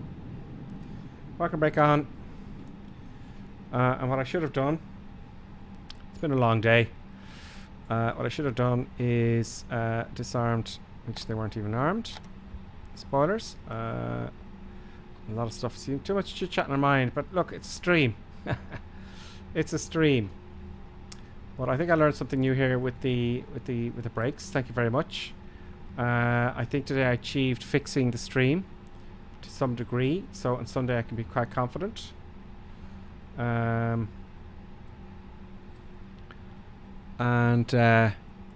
Parking brake on. And what I should have done... It's been a long day. What I should have done is disarmed, which they weren't even armed. Spoilers. A lot of stuff. See, too much chit chat in our mind, but look, it's a stream. It's a stream. But I think I learned something new here with the brakes. Thank you very much. I think today I achieved fixing the stream to some degree. So on Sunday I can be quite confident. And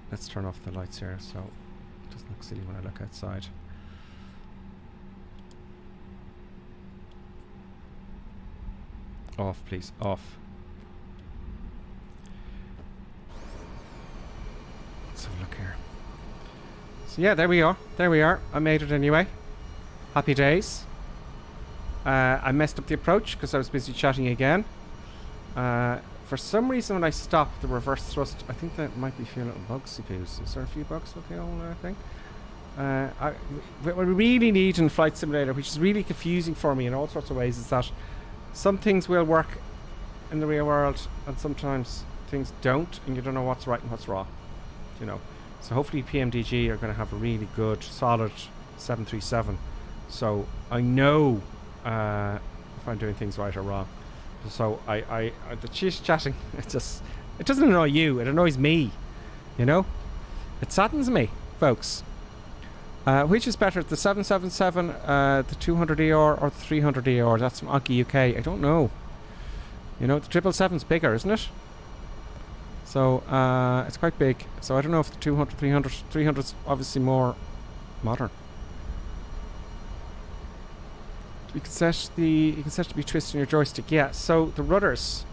let's turn off the lights here, so it doesn't look silly when I look outside. Off, please. Off. Let's have a look here. So yeah, there we are. There we are. I made it anyway. Happy days. I messed up the approach because I was busy chatting again. For some reason when I stopped the reverse thrust, I think that might be a few little bugs. Is there a few bugs with the whole thing? What we really need in Flight Simulator, which is really confusing for me in all sorts of ways, is that some things will work in the real world and sometimes things don't, and you don't know what's right and what's wrong. You know. So hopefully PMDG are going to have a really good, solid 737. So I know if I'm doing things right or wrong. So the chit-chatting, it doesn't annoy you, it annoys me. You know? It saddens me, folks. Which is better, the 777, the 200ER, or the 300ER? That's from Aki UK. I don't know. You know, the 777's bigger, isn't it? So, it's quite big. So I don't know if the 200, 300's obviously more modern. You can set to be twisting your joystick. Yeah, so the rudders.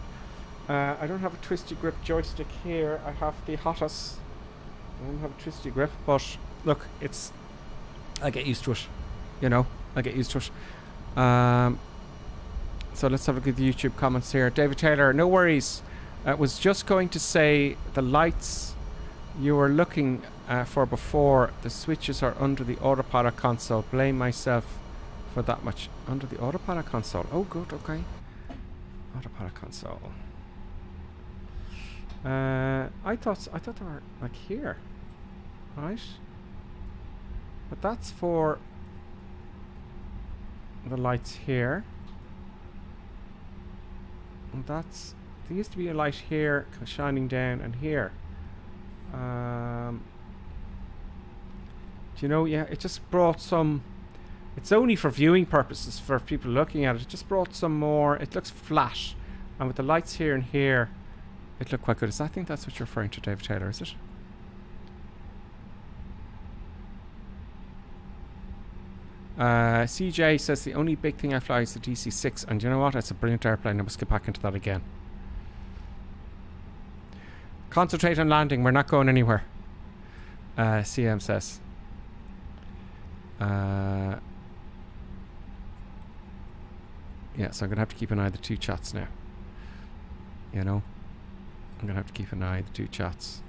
I don't have a twisty grip joystick here. I have the Hotus. I don't have a twisty grip, but look, I get used to it. You know, I get used to it. So let's have a look at the YouTube comments here. David Taylor, no worries. Was just going to say the lights you were looking for before, the switches are under the autopilot console. Blame myself for that much. Under the autopilot console. Oh, good, okay. Autopilot console. I thought they were like here, right? But that's for the lights here. And there used to be a light here shining down and here. Do you know, yeah, it just brought some, it's only for viewing purposes for people looking at it. It just brought some more, it looks flat. And with the lights here and here, it looked quite good. I think that's what you're referring to, David Taylor, is it? CJ says the only big thing I fly is the DC-6, and you know what? It's a brilliant airplane. I must get back into that again. Concentrate on landing. We're not going anywhere. CM says. Yeah, so I'm going to have to keep an eye on the two chats now. You know? I'm going to have to keep an eye on the two chats.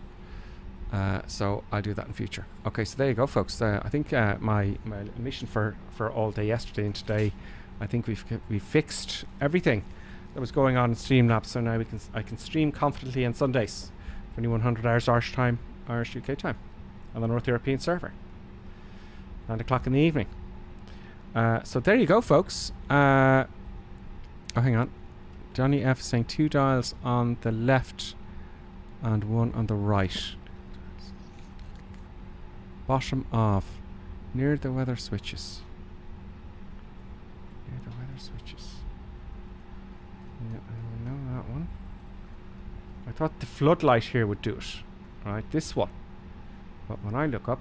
So I'll do that in future. Okay, so there you go, folks. I think my mission for all day yesterday and today, I think we've fixed everything that was going on in Streamlabs. So now I can stream confidently on Sundays, 2100 hours Irish time, Irish UK time, on the North European server, 9 o'clock in the evening. So there you go, folks. Oh, hang on. Johnny F is saying 2 dials on the left and 1 on the right. Bottom of, near the weather switches. Near the weather switches. Yeah, I know that one. I thought the floodlight here would do it. Right, this one. But when I look up,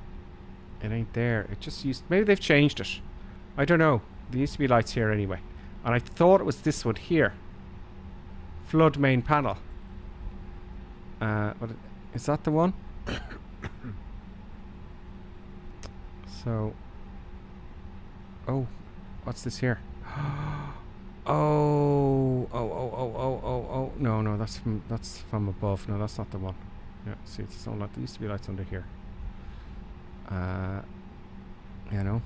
it ain't there. It just used, maybe they've changed it. I don't know. There used to be lights here anyway. And I thought it was this one here. Flood main panel. But is that the one? So, oh, what's this here? Oh, no, that's from above. No, that's not the one. Yeah, see, it's its own light. There used to be lights under here. You know,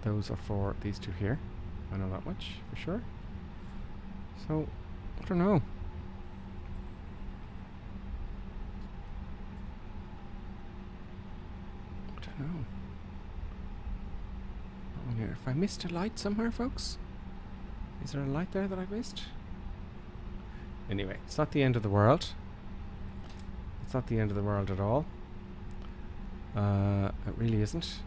those are for these two here. I know that much for sure. So, I don't know. No. If I missed a light somewhere, folks? Is there a light there that I missed? Anyway, it's not the end of the world. It's not the end of the world at all. It really isn't.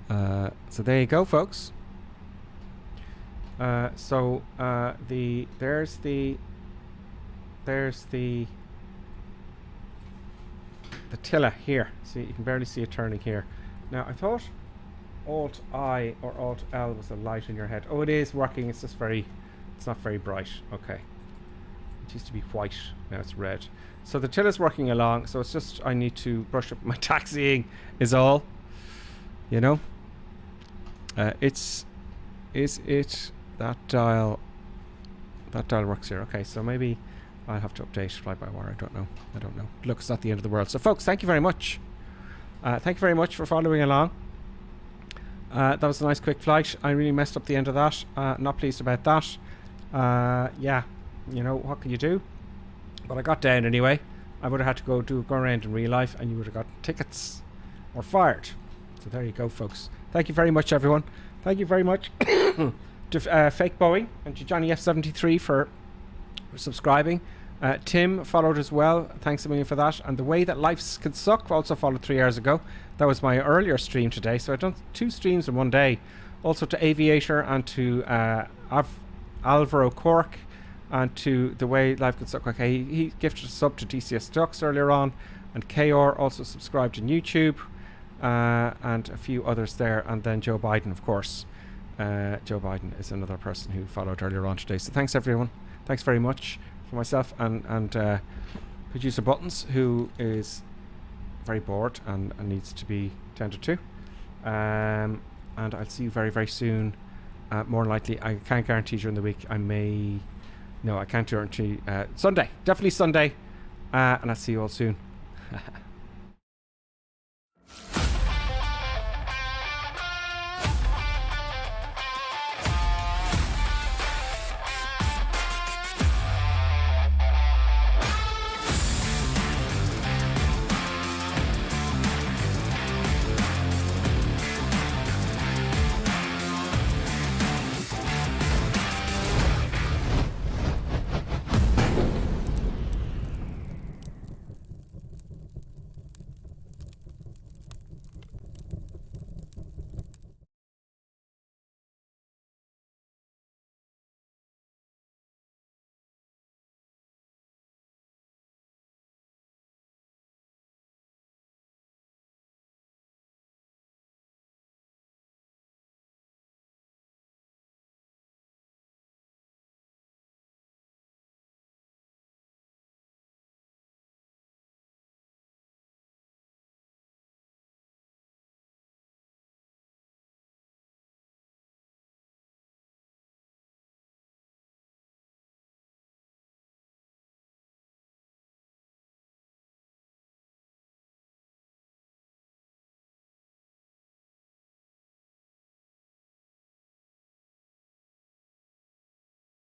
So there you go, folks. There's the tiller here. See, you can barely see it turning here. Now, I thought Alt-I or Alt-L was a light in your head. Oh, it is working. It's just it's not very bright. Okay. It used to be white. Now it's red. So the tiller's working along. So it's just, I need to brush up my taxiing is all. You know? Is it that dial works here? Okay, so maybe I'll have to update fly-by-wire. I don't know. Look, it's not the end of the world. So, folks, thank you very much. Thank you very much for following along. That was a nice quick flight. I really messed up the end of that. Not pleased about that. Yeah. you know, what can you do? But I got down anyway. I would have had to go around in real life, and you would have got tickets or fired. So there you go, folks. Thank you very much, everyone. Thank you very much to Fake Boeing and to Johnny F73 for subscribing. Tim followed as well. Thanks a million for that. And The Way That Life Can Suck also followed 3 hours ago. That was my earlier stream today. So I've done 2 streams in one day. Also to Aviator and to Alvaro Cork and to The Way Life Can Suck. Okay, he gifted a sub to DCS Ducks earlier on. And KR also subscribed on YouTube. And a few others there. And then Joe Biden, of course. Joe Biden is another person who followed earlier on today. So thanks, everyone. Thanks very much. Myself and producer Buttons, who is very bored and needs to be tended to, and I'll see you very, very soon. More likely, I can't guarantee during the week. I can't guarantee Sunday, definitely Sunday, and I'll see you all soon.